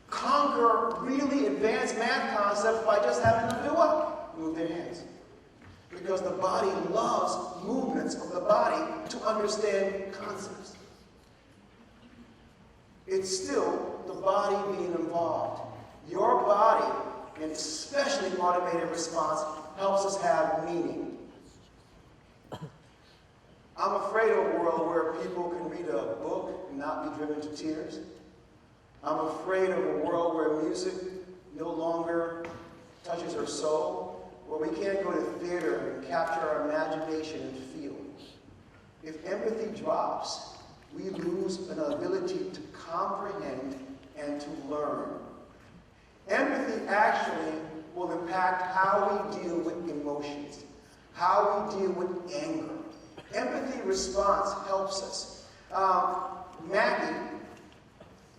conquer really advanced math concepts by just having them do what? Move their hands. Because the body loves movements of the body to understand concepts. It's still the body being involved. Your body, and especially automated response, helps us have meaning. I'm afraid of a world where people can read a book and not be driven to tears. I'm afraid of a world where music no longer touches our soul, where we can't go to theater and capture our imagination and feel. If empathy drops, we lose an ability to comprehend and to learn. Empathy actually will impact how we deal with emotions, how we deal with anger. Empathy response helps us. Maggie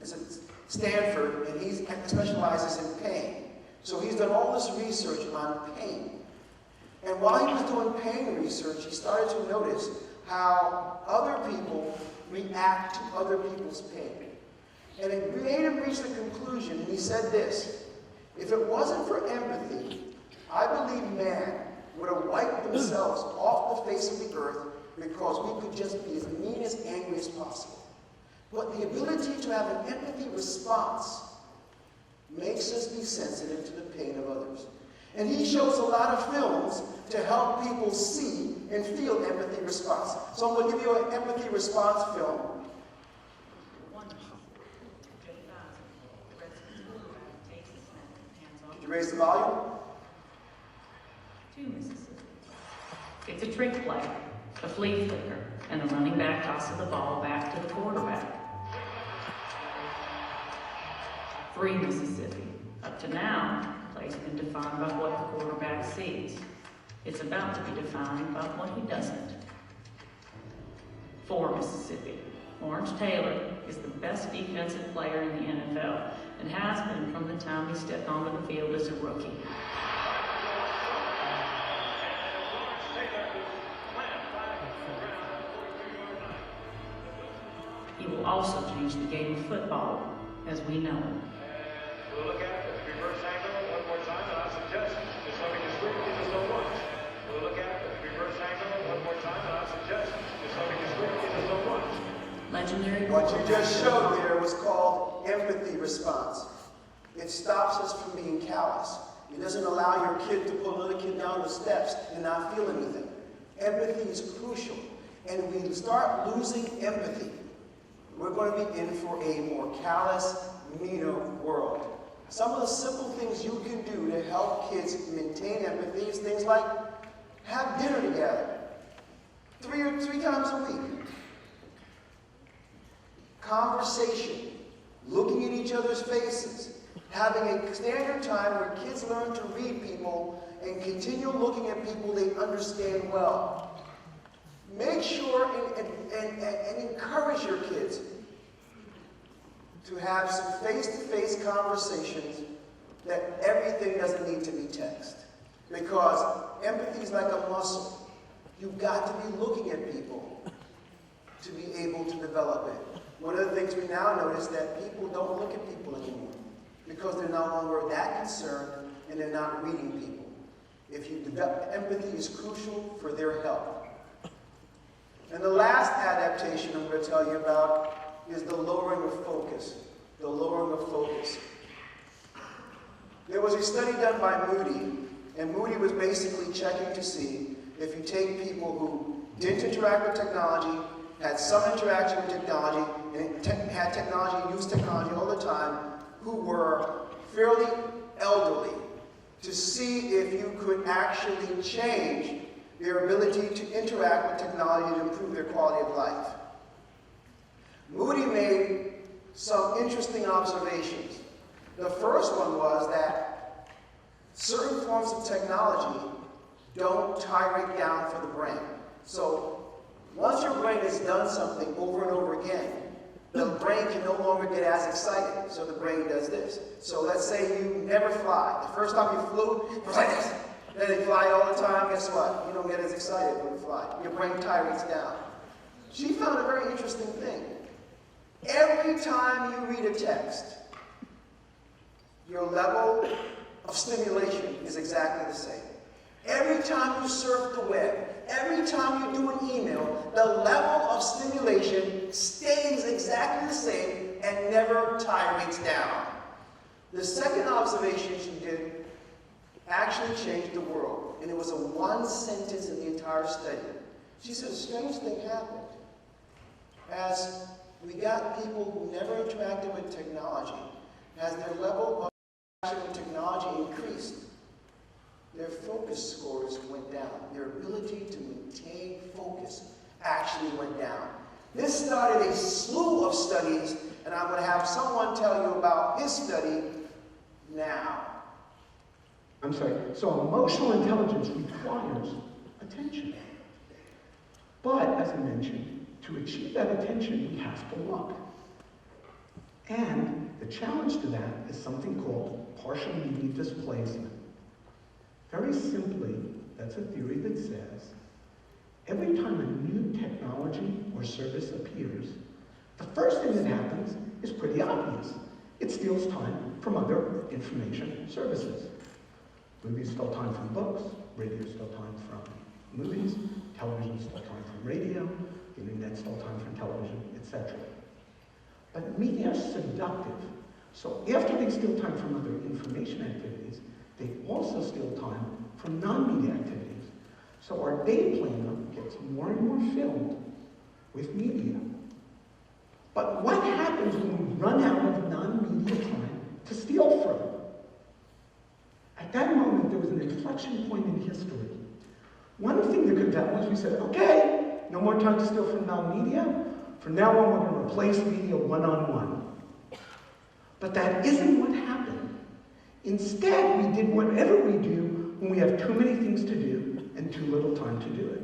is at Stanford, and he specializes in pain. So he's done all this research on pain. And while he was doing pain research, he started to notice how other people react to other people's pain. And it made him reach the conclusion, and he said this: if it wasn't for empathy, I believe man would have wiped themselves off the face of the earth because we could just be as mean as angry as possible. But the ability to have an empathy response makes us be sensitive to the pain of others. And he shows a lot of films to help people see and feel empathy response. So I'm going to give you an empathy response film. Could you raise the volume? 2 Mississippi. It's a trick play, a flea flicker, and the running back tosses the ball back to the quarterback. 3 Mississippi. Up to now, the play's been defined by what the quarterback sees. It's about to be defined by what he doesn't. 4 Mississippi. Lawrence Taylor is the best defensive player in the NFL and has been from the time he stepped onto the field as a rookie. He will also change the game of football as we know it. We'll look at the reverse angle one more time, and I suggest just having a screen just don't watch. We'll look at the reverse angle one more time, and I suggest just having a screen just don't watch. Legendary. What you just showed there was called empathy response. It stops us from being callous. It doesn't allow your kid to pull another kid down the steps and not feel anything. Empathy is crucial. And if we start losing empathy, we're going to be in for a more callous, meaner world. Some of the simple things you can do to help kids maintain empathy is things like have dinner together three times a week. Conversation, looking at each other's faces, having a standard time where kids learn to read people and continue looking at people they understand well. Make sure and encourage your kids to have some face-to-face conversations that everything doesn't need to be text. Because empathy is like a muscle. You've got to be looking at people to be able to develop it. One of the things we now notice that people don't look at people anymore because they're no longer that concerned and they're not reading people. If you develop, empathy is crucial for their health. And the last adaptation I'm going to tell you about is the lowering of focus. The lowering of focus. There was a study done by Moody, and Moody was basically checking to see if you take people who didn't interact with technology, had some interaction with technology, and had technology, used technology all the time, who were fairly elderly, to see if you could actually change their ability to interact with technology to improve their quality of life. Moody made some interesting observations. The first one was that certain forms of technology don't tyrate down for the brain. So once your brain has done something over and over again, the brain can no longer get as excited. So the brain does this. So let's say you never fly. The first time you flew, it was like this. Then you fly all the time, guess what? You don't get as excited when you fly. Your brain tyrates down. She found a very interesting thing. Every time you read a text, your level of stimulation is exactly the same. Every time you surf the web, every time you do an email, the level of stimulation stays exactly the same and never tyrates down. The second observation she did actually changed the world, and it was a one sentence in the entire study. She said a strange thing happened. As we got people who never interacted with technology, as their level of interaction with technology increased, their focus scores went down. Their ability to maintain focus actually went down. This started a slew of studies, and I'm going to have someone tell you about his study now. I'm sorry, so emotional intelligence requires attention. But, as I mentioned, to achieve that attention, we have to look. And the challenge to that is something called partial media displacement. Very simply, that's a theory that says, every time a new technology or service appears, the first thing that happens is pretty obvious. It steals time from other information services. Movies steal time from books, radio steals time from movies, television steals time from radio, the internet steals time from television, etc. But media are seductive. So after they steal time from other information activities, they also steal time from non-media activities. So our day planner gets more and more filled with media. But what happens when we run out of non-media time to steal from? At that moment, there was an inflection point in history. One thing that could happen was we said, okay, no more time to steal from non-media. From now on, we're going to replace media one-on-one. But that isn't what happened. Instead, we did whatever we do when we have too many things to do and too little time to do it.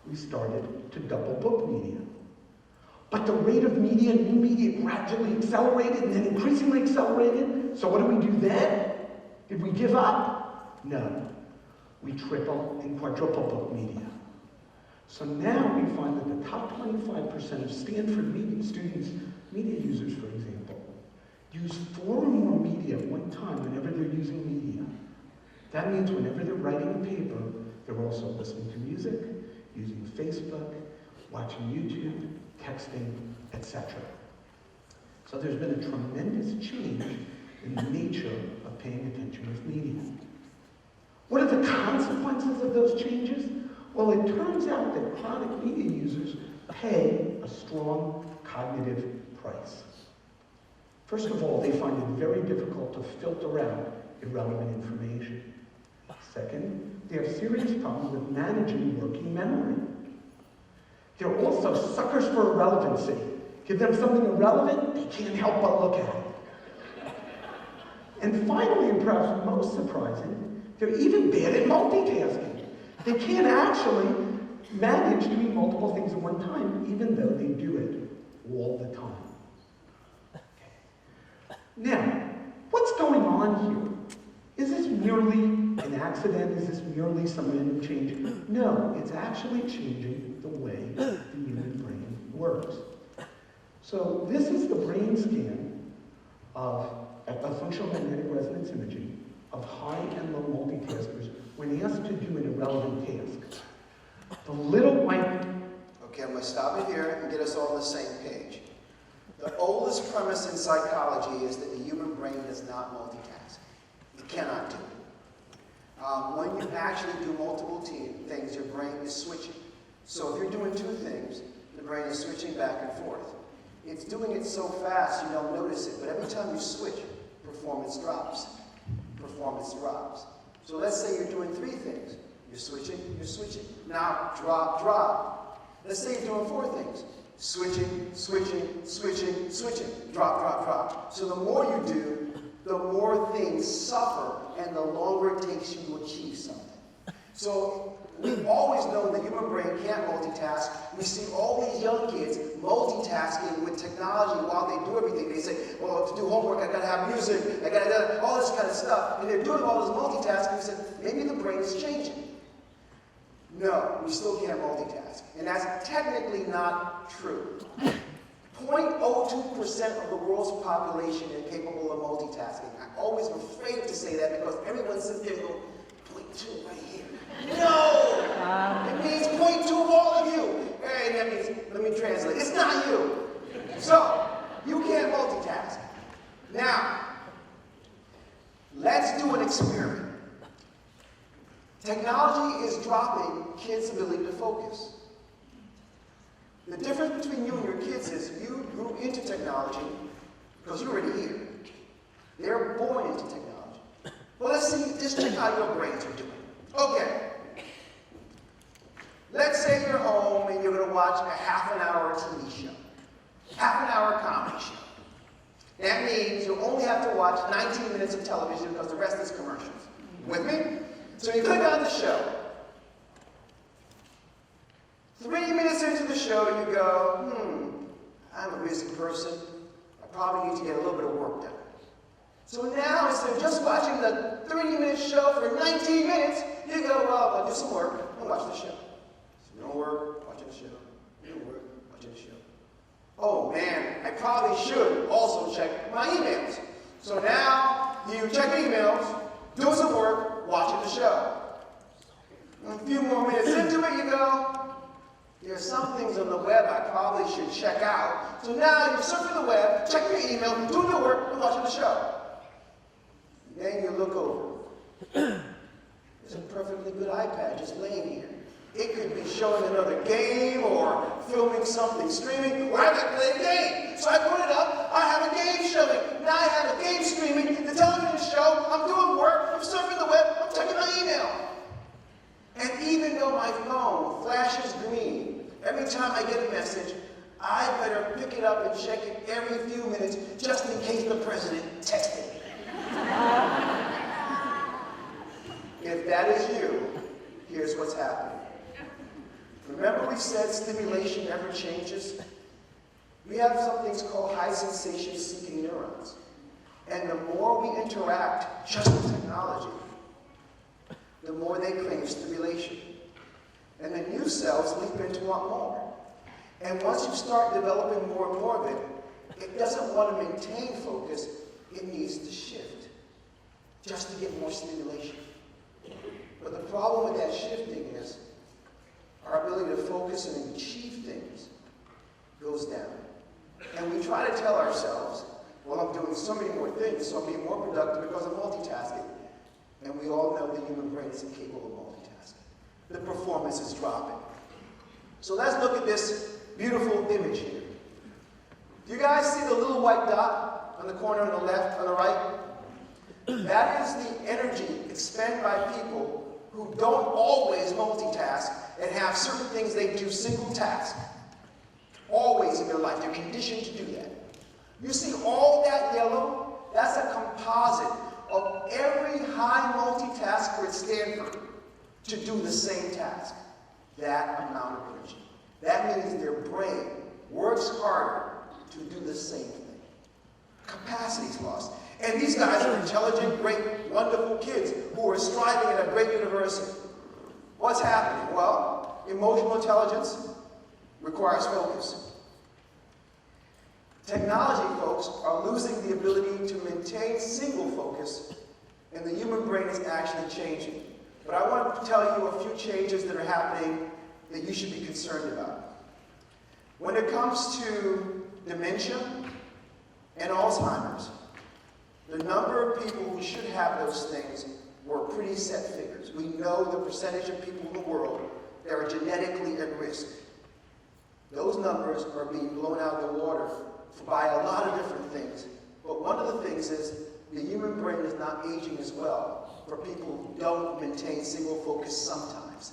We started to double book media. But the rate of media, new media, gradually accelerated and then increasingly accelerated. So what do we do then? Did we give up? No. We triple and quadruple book media. So now we find that the top 25% of Stanford media students, media users, for example, use 4 or more media at one time whenever they're using media. That means whenever they're writing a paper, they're also listening to music, using Facebook, watching YouTube, texting, etc. So there's been a tremendous change in the nature of paying attention with media. What are the consequences of those changes? Well, it turns out that chronic media users pay a strong cognitive price. First of all, they find it very difficult to filter out irrelevant information. Second, they have serious problems with managing working memory. They're also suckers for irrelevancy. Give them something irrelevant, they can't help but look at it. And finally, and perhaps most surprising, they're even bad at multitasking. They can't actually manage doing multiple things at one time, even though they do it all the time. Now, what's going on here? Is this merely an accident? Is this merely some random change? No, it's actually changing the way the human brain works. So this is the brain scan of a functional magnetic resonance imaging of high and low multitaskers when asked to do an irrelevant task. The little white... Okay, I'm going to stop it here and get us all on the same page. The oldest premise in psychology is that the human brain does not multitask. It cannot do it. When you actually do multiple things, your brain is switching. So if you're doing 2 things, the brain is switching back and forth. It's doing it so fast you don't notice it, but every time you switch, performance drops. Performance drops. So let's say you're doing 3 things. You're switching. Now, drop, drop. Let's say you're doing 4 things. Switching, drop, drop, drop. So the more you do, the more things suffer and the longer it takes you to achieve something. So we've always known the human brain can't multitask. We see all these young kids multitasking with technology while they do everything. They say, well, to do homework, I gotta have music, I gotta do all this kind of stuff. And they're doing all this multitasking. We said, maybe the brain is changing. No, we still can't multitask. And that's technically not true. 0.02% of the world's population is capable of multitasking. I'm always afraid to say that because everyone sits there and goes, 0.2 right here. No! It means 0.2 of all of you. And that means, let me translate, it's not you. So, you can't multitask. Now, let's do an experiment. Technology is dropping kids' ability to focus. The difference between you and your kids is you grew into technology because you're already here. They're born into technology. Well, let's see, just check how your brains are doing. Okay. Let's say you're home and you're going to watch a half an hour TV show. Half an hour comedy show. That means you only have to watch 19 minutes of television because the rest is commercials. With me? So you click on the show. 3 minutes into the show, you go, I'm a busy person. I probably need to get a little bit of work done. So now, instead of just watching the 30-minute show for 19 minutes, you go, well, I'll do some work and watch the show. So you don't work, watching the show. You don't work, watching the show. Oh man, I probably should also check my emails. So now, you check emails, do some work, watching the show. A few more minutes into it, you go, there's some things on the web I probably should check out. So now you're surfing the web, checking your email, doing your work, and watching the show. Then you look over. There's a perfectly good iPad just laying here. It could be showing another game or filming something, streaming, or I might play a game. So I put it up, I have a game showing. Now I have a game streaming, the television show, I'm doing work, I'm surfing the web, I'm checking my email. And even though my phone flashes green, every time I get a message, I better pick it up and check it every few minutes just in case the president texted me. If that is you, here's what's happening. Remember we said stimulation never changes? We have some things called high sensation seeking neurons. And the more we interact just with technology, the more they crave stimulation. And the new cells leap in to want more. And once you start developing more and more of it, it doesn't want to maintain focus, it needs to shift, just to get more stimulation. But the problem with that shifting is our ability to focus and achieve things goes down. And we try to tell ourselves, well, I'm doing so many more things, so I'm being more productive because I'm multitasking. And we all know the human brain is incapable of multitasking. The performance is dropping. So let's look at this beautiful image here. Do you guys see the little white dot on the corner on the left, on the right? That is the energy expended by people who don't always multitask and have certain things they do single task. Always in their life, they're conditioned to do that. You see all that yellow? That's a composite of every high multitasker at Stanford to do the same task. That amount of energy. That means their brain works harder to do the same thing. Capacity's lost. And these guys are intelligent, great, wonderful kids who are striving at a great university. What's happening? Well, emotional intelligence requires focus. Technology folks are losing the ability to maintain single focus, and the human brain is actually changing. But I want to tell you a few changes that are happening that you should be concerned about. When it comes to dementia and Alzheimer's, the number of people who should have those things were pretty set figures. We know the percentage of people in the world that are genetically at risk. Those numbers are being blown out of the water by a lot of different things. But one of the things is the human brain is not aging as well for people who don't maintain single focus sometimes.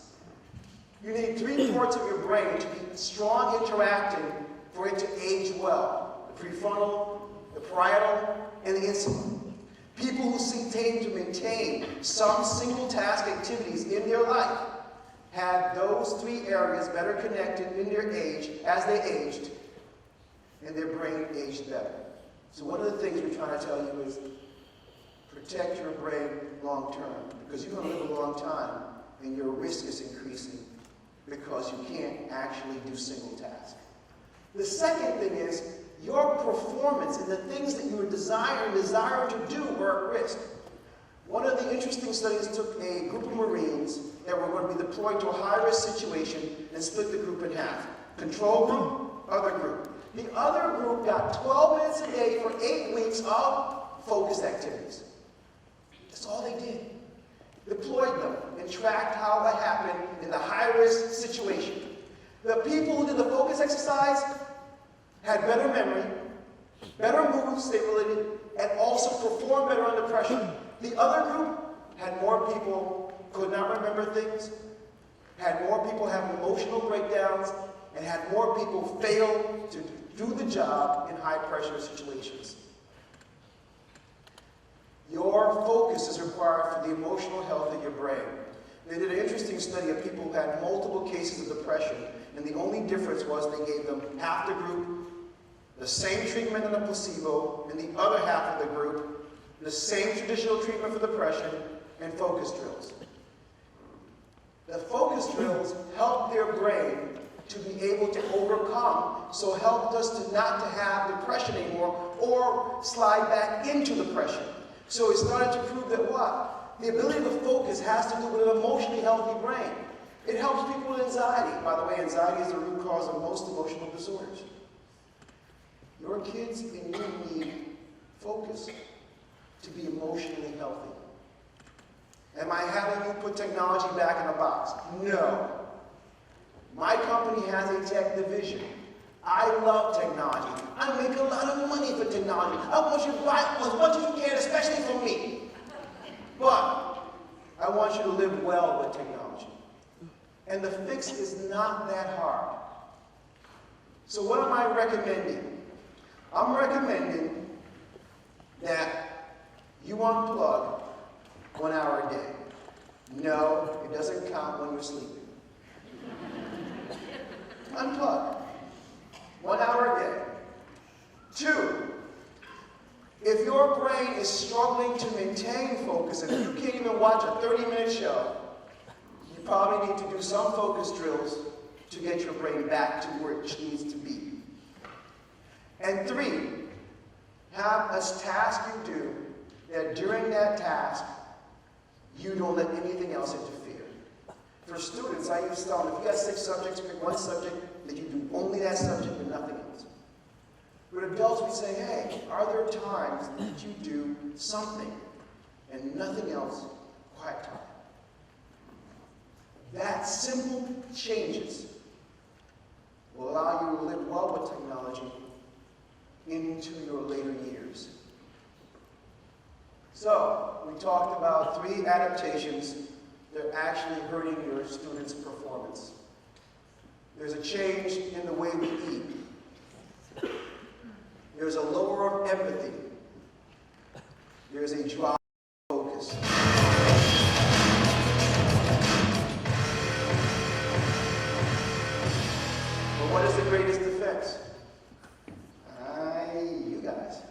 You need 3 parts of your brain to be strong interacting for it to age well. The prefrontal, the parietal, and the insula. People who seem to maintain some single task activities in their life had those 3 areas better connected in their age as they aged, and their brain aged better. So one of the things we're trying to tell you is protect your brain long term, because you're going to live a long time and your risk is increasing because you can't actually do single tasks. The second thing is your performance and the things that you desire to do are at risk. One of the interesting studies took a group of Marines that were going to be deployed to a high-risk situation and split the group in half. Control group, other group. The other group got 12 minutes a day for 8 weeks of focused activities. That's all they did. Deployed them and tracked how that happened in the high-risk situation. The people who did the focus exercise had better memory, better mood stability, and also performed better under pressure. The other group had more people could not remember things, had more people have emotional breakdowns, and had more people fail to do the job in high-pressure situations. Your focus is required for the emotional health of your brain. They did an interesting study of people who had multiple cases of depression, and the only difference was they gave them half the group the same treatment in the placebo, and the other half of the group the same traditional treatment for depression and focus drills. The focus drills helped their brain to be able to overcome, so helped us to not to have depression anymore or slide back into depression. So it started to prove that what? The ability to focus has to do with an emotionally healthy brain. It helps people with anxiety. By the way, anxiety is the root cause of most emotional disorders. Your kids and you need focus to be emotionally healthy. Am I having you put technology back in a box? No. My company has a tech division. I love technology. I make a lot of money for technology. I want you to buy as much as you can, especially from me. But I want you to live well with technology. And the fix is not that hard. So what am I recommending? I'm recommending that you unplug 1 hour a day. No, it doesn't count when you're sleeping. Unplug. 1 hour a day. 2, if your brain is struggling to maintain focus, and you can't even watch a 30-minute show, you probably need to do some focus drills to get your brain back to where it needs to be. And 3, have a task you do that during that task, you don't let anything else interfere. For students, I used to tell them, if you got 6 subjects, pick 1 subject that you do only that subject and nothing else. But adults, we say, hey, are there times that you do something and nothing else? Quiet time. That simple changes will allow you to live well with technology into your later years. So, we talked about 3 adaptations that are actually hurting your students' performance. There's a change in the way we eat. There's a lower of empathy. There's a drop of focus. But what is the greatest defense? You guys.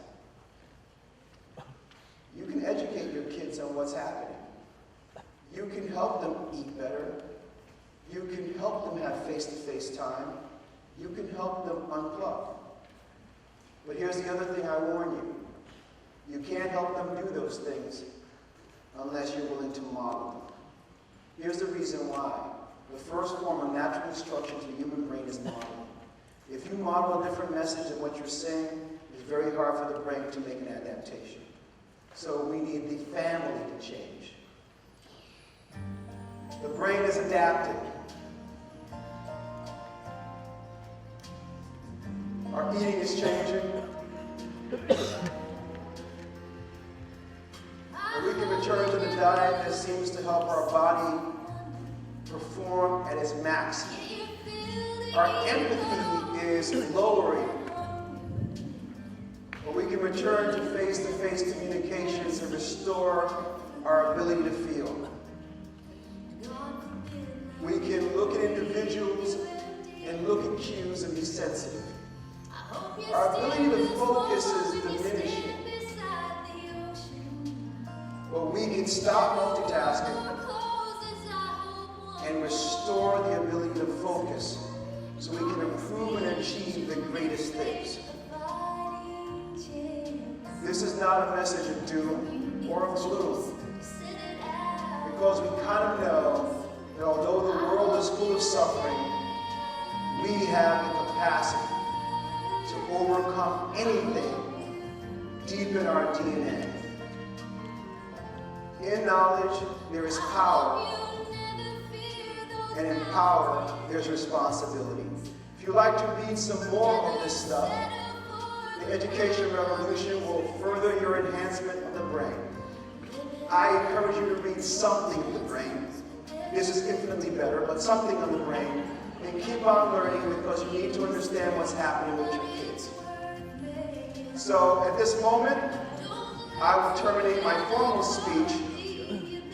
You can educate your kids on what's happening. You can help them eat better. You can help them have face-to-face time. You can help them unplug. But here's the other thing I warn you. You can't help them do those things unless you're willing to model them. Here's the reason why. The first form of natural instruction to the human brain is modeling. If you model a different message than what you're saying, it's very hard for the brain to make an adaptation. So we need the family to change. The brain is adapting. Our eating is changing. And we can return to the diet seems to help our body perform at its max. Our empathy is lowering, where we can return to face-to-face communications and restore our ability to feel. We can look at individuals and look at cues and be sensitive. Our ability to focus is diminishing, but we can stop multitasking and restore the ability to focus so we can improve and achieve the greatest things. This is not a message of doom or of gloom, because we kind of know that although the world is full of suffering, we have the capacity to overcome anything deep in our DNA. In knowledge, there is power, and in power, there's responsibility. If you'd like to read some more of this stuff, the Education Revolution will further your enhancement of the brain. I encourage you to read something of the brain. This is infinitely better, but something on the brain. And keep on learning, because you need to understand what's happening with your kids. So at this moment, I will terminate my formal speech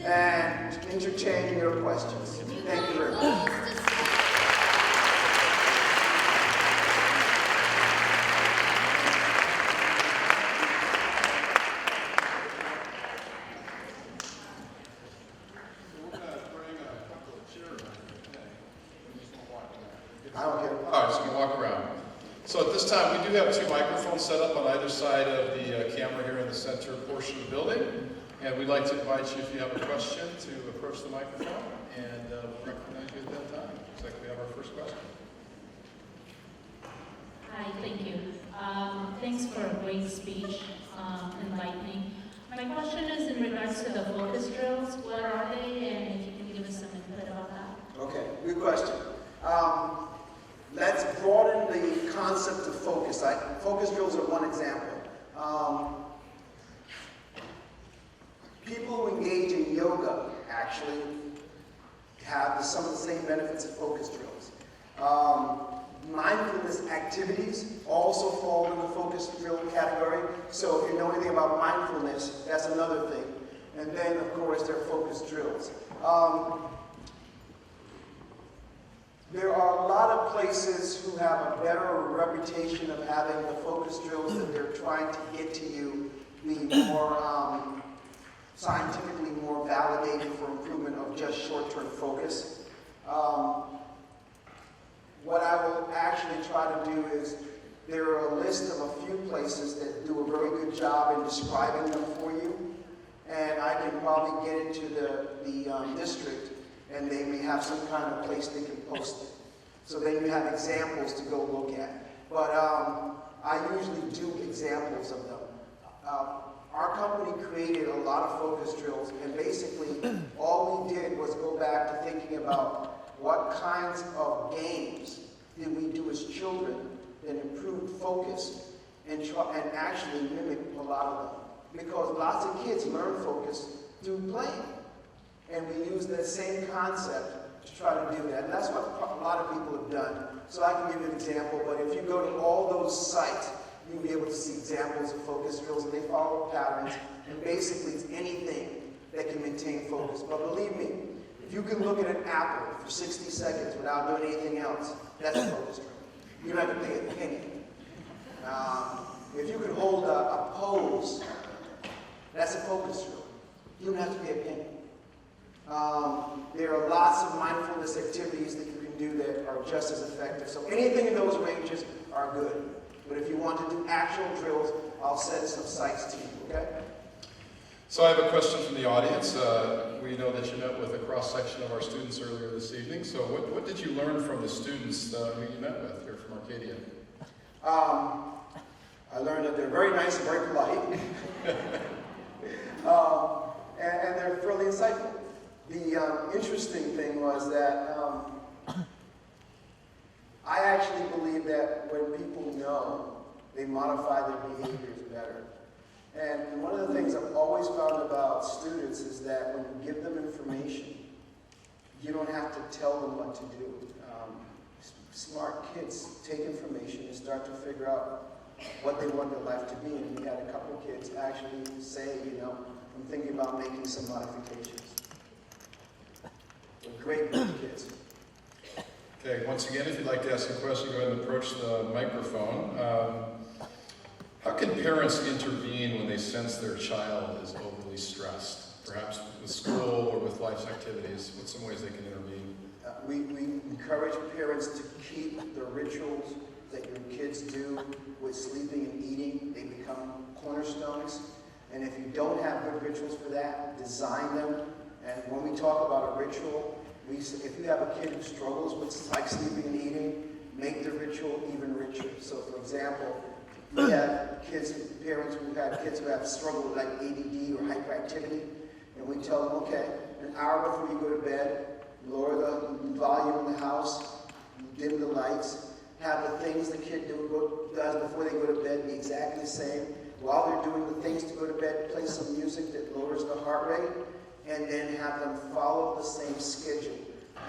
and entertain your questions. Thank you very much. So at this time, we do have two microphones set up on either side of the camera here in the center portion of the building. And we'd like to invite you, if you have a question, to approach the microphone, and we'll recognize you at that time. Looks like we have our first question. Hi, thank you. Thanks for a great speech, enlightening. My question is in regards to the focus drills. What are they, and if you can give us some input about that? Okay, good question. Let's broaden the concept of focus. Focus drills are one example. People who engage in yoga actually have some of the same benefits of focus drills. Mindfulness activities also fall in the focus drill category. So if you know anything about mindfulness, that's another thing. And then, of course, there are focus drills. There are a lot of places who have a better reputation of having the focus drills that they're trying to get to you be more scientifically more validated for improvement of just short-term focus. What I will actually try to do is, there are a list of a few places that do a very good job in describing them for you, and I can probably get into the district, and they may have some kind of place they can post it. So then you have examples to go look at. But I usually do examples of them. Our company created a lot of focus drills, and basically all we did was go back to thinking about what kinds of games did we do as children that improved focus and actually mimic a lot of them. Because lots of kids learn focus through playing. And we use that same concept to try to do that. And that's what a lot of people have done. So I can give you an example, but if you go to all those sites, you'll be able to see examples of focus drills, and they follow patterns. And basically, it's anything that can maintain focus. But believe me, if you can look at an apple for 60 seconds without doing anything else, that's a focus drill. You don't have to pay a penny. If you can hold a pose, that's a focus drill. You don't have to pay a penny. There are lots of mindfulness activities that you can do that are just as effective. So anything in those ranges are good. But if you want to do actual drills, I'll send some sites to you, okay? So I have a question from the audience. We know that you met with a cross-section of our students earlier this evening. So what did you learn from the students who you met with here from Arcadia? I learned that they're very nice and very polite. And they're fairly insightful. The interesting thing was that I actually believe that when people know, they modify their behaviors better. And one of the things I've always found about students is that when you give them information, you don't have to tell them what to do. Smart kids take information and start to figure out what they want their life to be. And we had a couple of kids actually say, I'm thinking about making some modifications. A great group of kids. Okay, once again, if you'd like to ask a question, go ahead and approach the microphone. How can parents intervene when they sense their child is overly stressed, perhaps with school or with life's activities? What's some ways they can intervene? We encourage parents to keep the rituals that your kids do with sleeping and eating. They become cornerstones. And if you don't have good rituals for that, design them. And when we talk about a ritual, if you have a kid who struggles with like sleeping and eating, make the ritual even richer. So for example, we have parents who have kids who have struggled with like ADD or hyperactivity, and we tell them, okay, an hour before you go to bed, lower the volume in the house, dim the lights, have the things the kid does before they go to bed be exactly the same. While they're doing the things to go to bed, play some music that lowers the heart rate, and then have them follow the same schedule.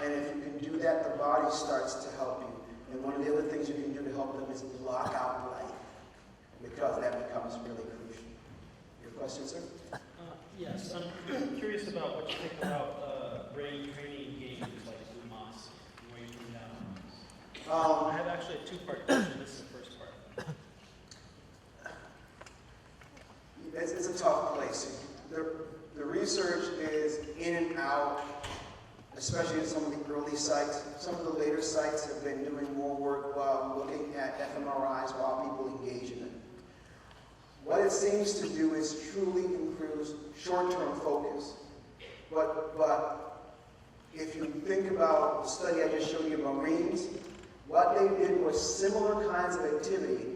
And if you can do that, the body starts to help you. And one of the other things you can do to help them is block out light, because that becomes really crucial. Your question, sir? Yes, I'm curious about what you think about brain training games like Lumos, where you can I have actually a two-part question. This is the first part. It's a tough place. The research is in and out, especially in some of the early sites. Some of the later sites have been doing more work while looking at fMRIs while people engage in it. What it seems to do is truly improves short-term focus. But if you think about the study I just showed you about Marines, what they did was similar kinds of activity,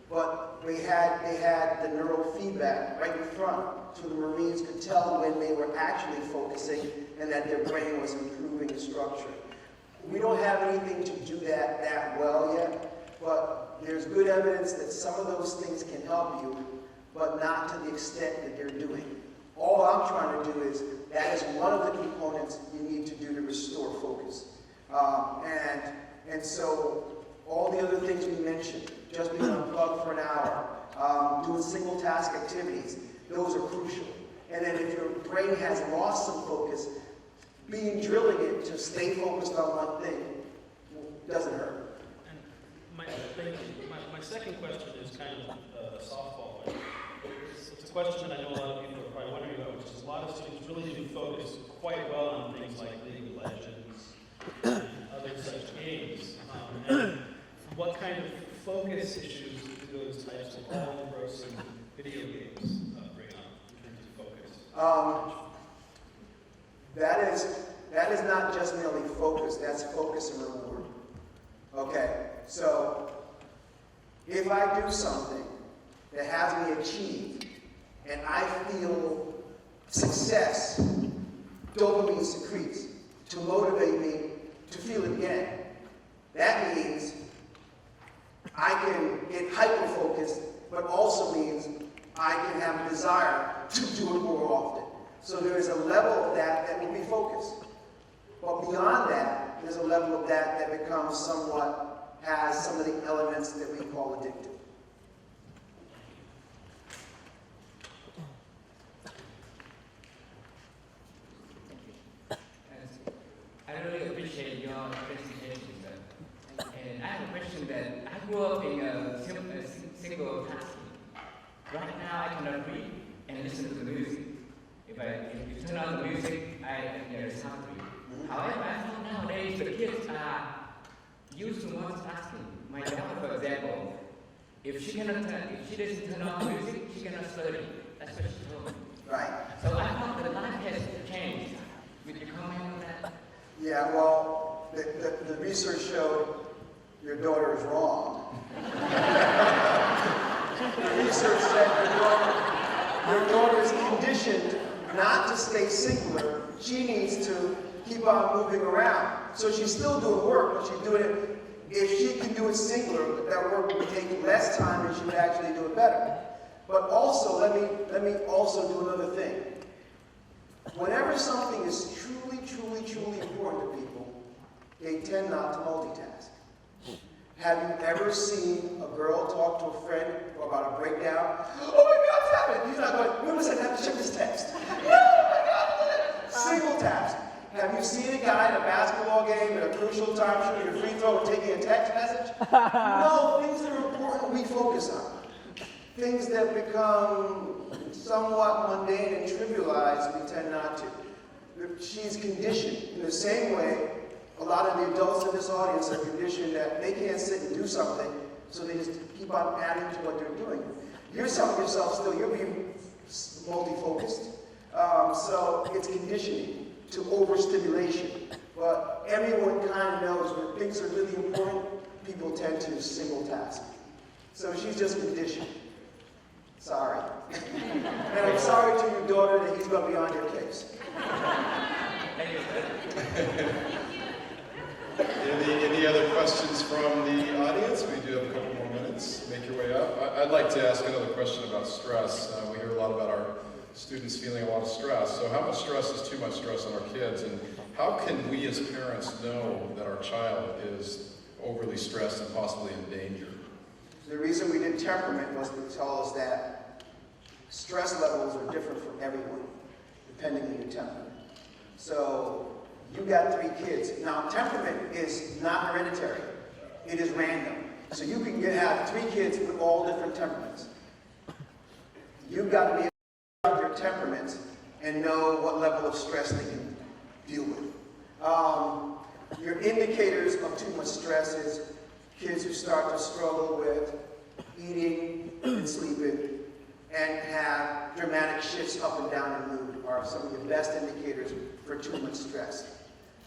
but they had the neural feedback right in front, so the Marines could tell when they were actually focusing and that their brain was improving in structure. We don't have anything to do that well yet, but there's good evidence that some of those things can help you, but not to the extent that they're doing. All I'm trying to do is, that is one of the components you need to do to restore focus. And so all the other things we mentioned, just being unplugged for an hour, doing single task activities, those are crucial. And then if your brain has lost some focus, drilling it to stay focused on one thing doesn't hurt. And my second question is kind of a softball one. It's a question that I know a lot of people are probably wondering about, which is a lot of students really do focus quite well on things like League of Legends and other such games. And what kind of focus issues do those types of all-engrossing video games bring up in terms of focus? That is not just merely focus, that's focus and reward. Okay, so if I do something that has me achieve and I feel success, dopamine secretes to motivate me to feel it again. That means I can get hyper-focused, but also means I can have a desire to do it more often. So there is a level of that will be focused. But beyond that, there's a level of that becomes somewhat, has some of the elements that we call addictive. I really appreciate your presentation, sir. And I have a question that I grew up in a single tasking. Right now, I cannot read and listen to the music. If you turn on the music, I can sound to you. However, I found nowadays the kids are used to multitasking. My daughter, for example, if she doesn't turn on the music, she cannot study. That's what she told me. Right. So I thought the life has changed. Would you comment on that? Yeah, well, the research showed your daughter is wrong. The research said your daughter is conditioned not to stay singular. She needs to keep on moving around. So she's still doing work, but she's doing it, if she can do it singular, that work would take less time and she would actually do it better. But also, let me also do another thing. Whenever something is truly, truly, truly important to people, they tend not to multitask. Have you ever seen a girl talk to a friend about a breakdown? Oh my God, what's happening? He's not going, wait a second, I have to check this text. No, oh my God, single task. Have you seen a guy in a basketball game at a crucial time shooting a free throw and taking a text message? No, things that are important we focus on. Things that become somewhat mundane and trivialized, we tend not to. She's conditioned in the same way a lot of the adults in this audience are conditioned that they can't sit and do something, so they just keep on adding to what they're doing. You're telling yourself still, you're being multi-focused. So it's conditioning to overstimulation. But everyone kind of knows when things are really important, people tend to single task. So she's just conditioned. Sorry. And I'm sorry to your daughter that he's going to be on your case. Any other questions from the audience? We do have a couple more minutes. Make your way up. I'd like to ask another question about stress. We hear a lot about our students feeling a lot of stress. So how much stress is too much stress on our kids? And how can we as parents know that our child is overly stressed and possibly in danger? The reason we did temperament was to tell us that stress levels are different for everyone, depending on your temperament. So you got 3 kids. Now, temperament is not hereditary. It is random. So you can have 3 kids with all different temperaments. You've got to be able to your temperaments and know what level of stress they can deal with. Your indicators of too much stress is kids who start to struggle with eating and sleeping and have dramatic shifts up and down in mood are some of the best indicators for too much stress.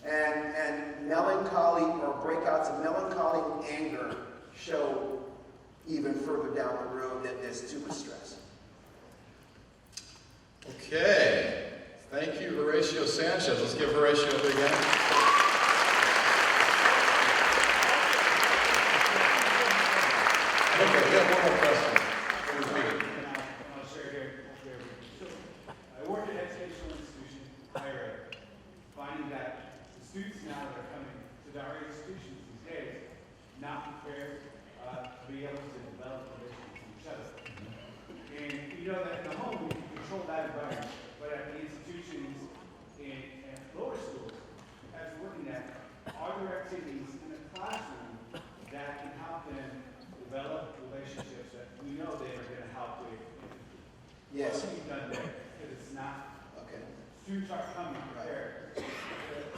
And melancholy or breakouts of melancholy and anger show even further down the road that there's too much stress. Okay. Thank you, Horacio Sanchez. Let's give Horacio a big hand. Okay, we have one more question. I'll share here. I work at an educational institution, higher ed, finding that the students now that are coming to our institutions these days not prepared to be able to develop relationships with each other. And you know that in the home, we can control that environment, but at the institutions and lower schools, as we're looking at, are there activities in the classroom that can help them develop relationships that we know they are going to help with? Yes. What have you done there? Because it's not, Okay. students aren't coming prepared to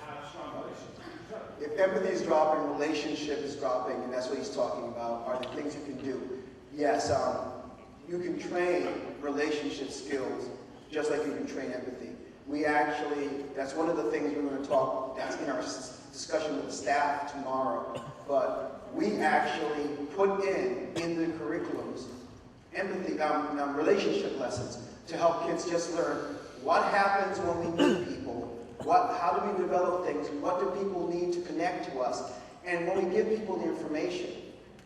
have strong relationships with each other. If empathy is dropping, relationship is dropping, and that's what he's talking about, are the things you can do. Yes, you can train relationship skills just like you can train empathy. We actually, that's one of the things we're going to talk, that's in our discussion with the staff tomorrow, but we actually put in the curriculums empathy, relationship lessons to help kids just learn what happens when we meet people, how do we develop things, what do people need to connect to us, and when we give people the information,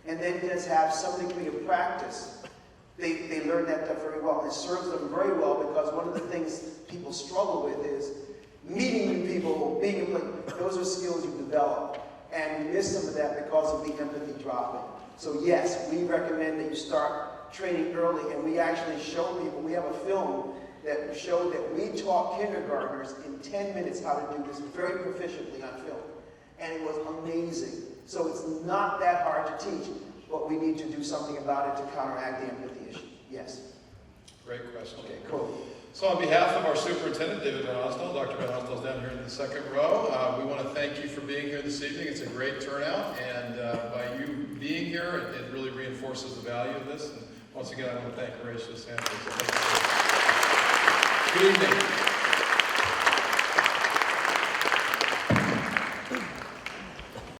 and then just have some degree of practice, they learn that stuff very well. It serves them very well because one of the things people struggle with is meeting new people, those are skills you develop, and we miss some of that because of the empathy dropping. So yes, we recommend that you start training early, and we actually show people, we have a film that showed that we taught kindergartners in 10 minutes how to do this very proficiently on film. And it was amazing. So it's not that hard to teach, but we need to do something about it to counteract the empathy issue. Yes? Great question. Okay, cool. So on behalf of our superintendent, David Van Osdol, Dr. Van Osdol is down here in the second row. We want to thank you for being here this evening. It's a great turnout, and by you being here, it really reinforces the value of this. And once again, I want to thank Horacio Sanchez. Good evening.